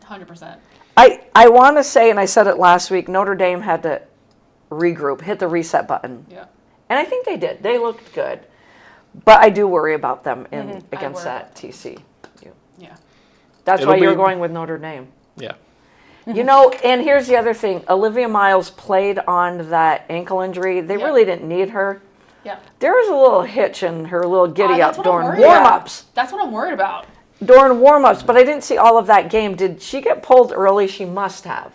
100%. I want to say, and I said it last week, Notre Dame had to regroup, hit the reset button. Yeah. And I think they did. They looked good. But I do worry about them in against worry. that TCU. Yeah. That's It'll why you're be- going with Notre Dame. Yeah. You know, and here's the other thing. Olivia Miles played on that ankle injury. They Yeah. really didn't need her. Yeah. There was a little hitch in her little giddy That's up what I'm during worried about. warm-ups. That's what I'm worried about. During warm-ups, but I didn't see all of that game. Did she get pulled early? She must have.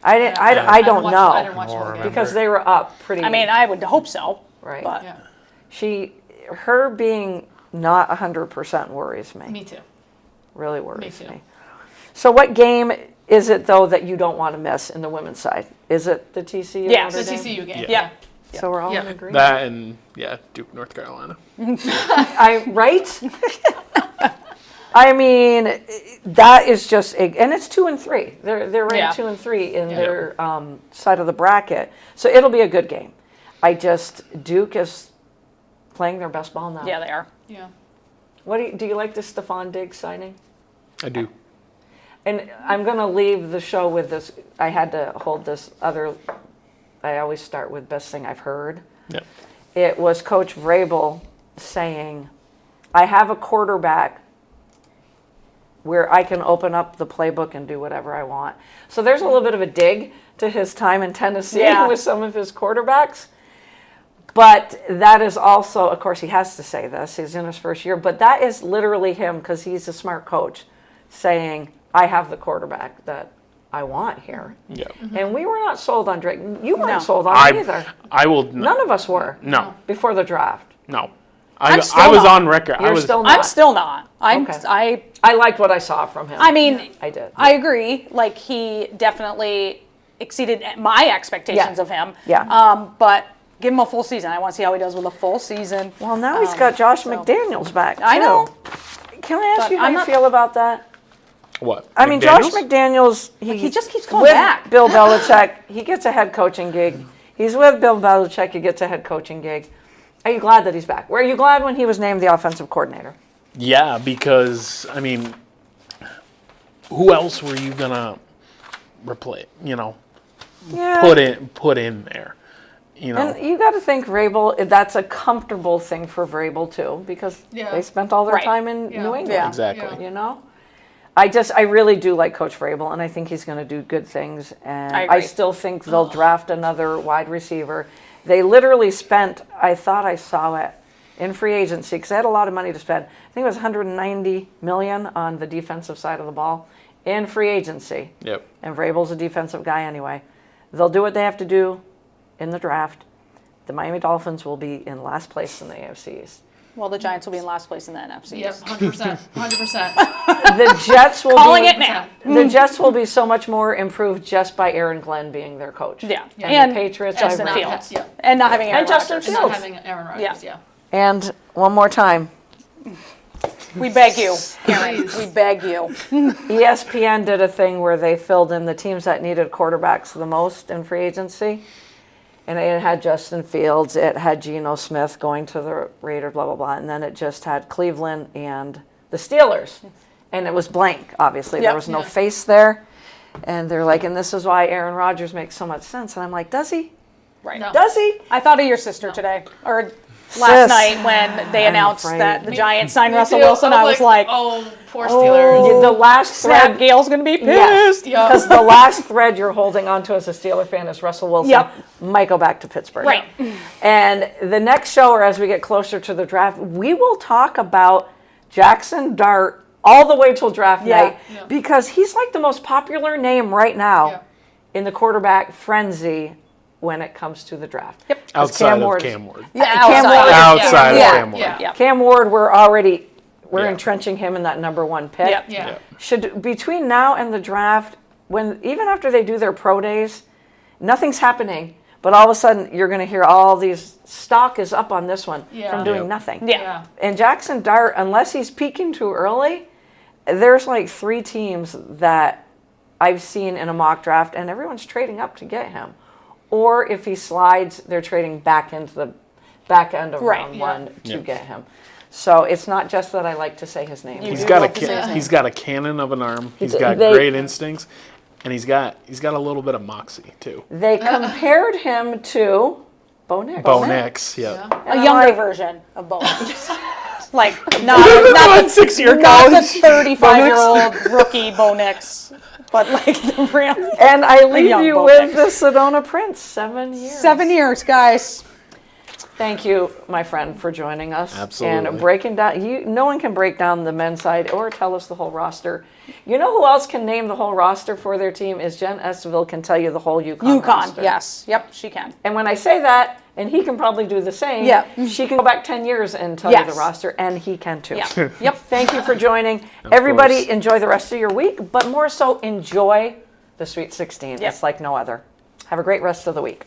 I didn't. I didn't don't watch- know I didn't watch the whole game. because they were up pretty. I mean, I would hope so. right. But Yeah. Her being not 100% worries me. Me too. Really worries Me too. me. So what game is it though that you don't want to miss in the women's side? Is it the TCU? Yes. Notre The Dame? TCU game. Yeah. So we're all Yeah. in agreement. That and Duke, North Carolina. Right? I mean, that is just, and it's 2 and 3. They're ranked Yeah. 2 and 3 in their side of the bracket, so it'll be a good game. Duke is playing their best ball now. yeah, they are. Yeah. What do you like the Stephon Diggs signing? I do. And I'm going to leave the show with this. I had to hold this other. I always start with best thing I've heard. Yeah. It was Coach Vrabel saying, "I have a quarterback where I can open up the playbook and do whatever I want." So there's a little bit of a dig to his time in Tennessee Yeah. with some of his quarterbacks. But that is also, of course, he has to say this. He's in his first year. But that is literally him, because he's a smart coach, saying, "I have the quarterback that I want here." Yeah. And we were not sold on Drake. You weren't No. sold on him either. I will. None of us were. No. Before the draft. No. I'm I still was not. on record. You're I was. still not. I'm still not. Okay. I liked what I saw from him. I mean, I did. I agree. Like, he definitely exceeded my expectations Yeah. of him. Yeah. But give him a full season. I want to see how he does with a full season. Well, now he's got Josh McDaniels back, I too. know. Can I ask But you how I'm you not- feel about that? What? I mean, McDaniels? Josh McDaniels, He just keeps coming with back. Bill Belichick, he gets a head coaching gig. He's with Bill Belichick, he gets a head coaching gig. Are you glad that he's back? Were you glad when he was named the offensive coordinator? Yeah, because I mean, who else were you gonna replace? Yeah. Put in there. And you got to think Vrabel, that's a comfortable thing for Vrabel, too, because Yeah. they spent all their Right. time in Yeah. New England. Yeah. Exactly. You know? I really do like Coach Vrabel, and I think he's going to do good things. And I agree. I still think they'll draft another wide receiver. They literally spent, I thought I saw it, in free agency, because they had a lot of money to spend. I think it was $190 million on the defensive side of the ball in free agency. Yep. And Vrabel's a defensive guy anyway. They'll do what they have to do in the draft. The Miami Dolphins will be in last place in the AFC East. Well, the Giants will be in last place in the NFC. Yep, 100%. 100%. The Jets will Calling be, it now. The Jets will be so much more improved just by Aaron Glenn being their coach. Yeah. And the Patriots, I Justin agree. Fields. Yeah. And not having Aaron And Justin Rodgers. And not Fields. having Aaron Rodgers, yeah. And one more time, We beg you, Aaron. Please. We beg you. ESPN did a thing where they filled in the teams that needed quarterbacks the most in free agency. And it had Justin Fields, it had Geno Smith going to the Raiders, blah, blah, blah. And then it just had Cleveland and the Steelers. And it was blank, obviously. Yep. There was no face there. And they're like, and this is why Aaron Rodgers makes so much sense. And I'm like, does he? Right. No. Does he? I thought of your sister today, or Sis. last night when they announced afraid. that the Me- Giants signed Me Russell too. Wilson. I was like, oh, poor Steelers. The last snap, thread, Gail's going to be yes, pissed. Yeah. because the last thread you're holding onto as a Steeler fan is Russell Wilson. Yep. Might go back to Pittsburgh. Right. And the next show, or as we get closer to the draft, we will talk about Jackson Dart all the way till draft Yeah. night because he's like the most popular name right now Yeah. in the quarterback frenzy when it comes to the draft. Yep. Outside Ward- of Cam Ward. Yeah, Cam outside. Ward- Outside of Yeah. Cam Ward. Yeah. Yeah. Cam Ward, we're Yeah. entrenching him in that number one pick. Yep. Yeah. Should between now and the draft, when even after they do their pro days, nothing's happening. But all of a sudden, you're going to hear all these stock is up on this one Yeah. from doing Yep. nothing. Yeah. Yeah. And Jackson Dart, unless he's peaking too early, there's like 3 teams that I've seen in a mock draft, and everyone's trading up to get him. Or if he slides, they're trading back into the back end of Right, round yeah. 1 to Yeah. get him. So it's not just that I like to say his name. You He's do got love to say his name. he's got a cannon of an arm. He's got They- great instincts, and he's got a little bit of moxie too. They compared him to Bo Nix. Bo Nix, yeah. A younger version of Bo. Like, not Not the 6-year not the college. 35-year-old rookie Bo Nix, but like the real And I leave young you Bo with Nix. the Sedona Prince, 7 years. 7 years, guys. Thank you, my friend, for joining us. Absolutely. And breaking down, no one can break down the men's side or tell us the whole roster. You know who else can name the whole roster for their team is Jen Esteville can tell you the whole UConn UConn, roster. yes. Yep, she can. And when I say that, and he can probably do the same, Yeah. she can go back 10 years and tell you Yes. the roster, and he can too. Yeah. Yep. Thank you for joining. Everybody, course. enjoy the rest of your week, but more so, enjoy the Sweet 16. Yep. It's like no other. Have a great rest of the week.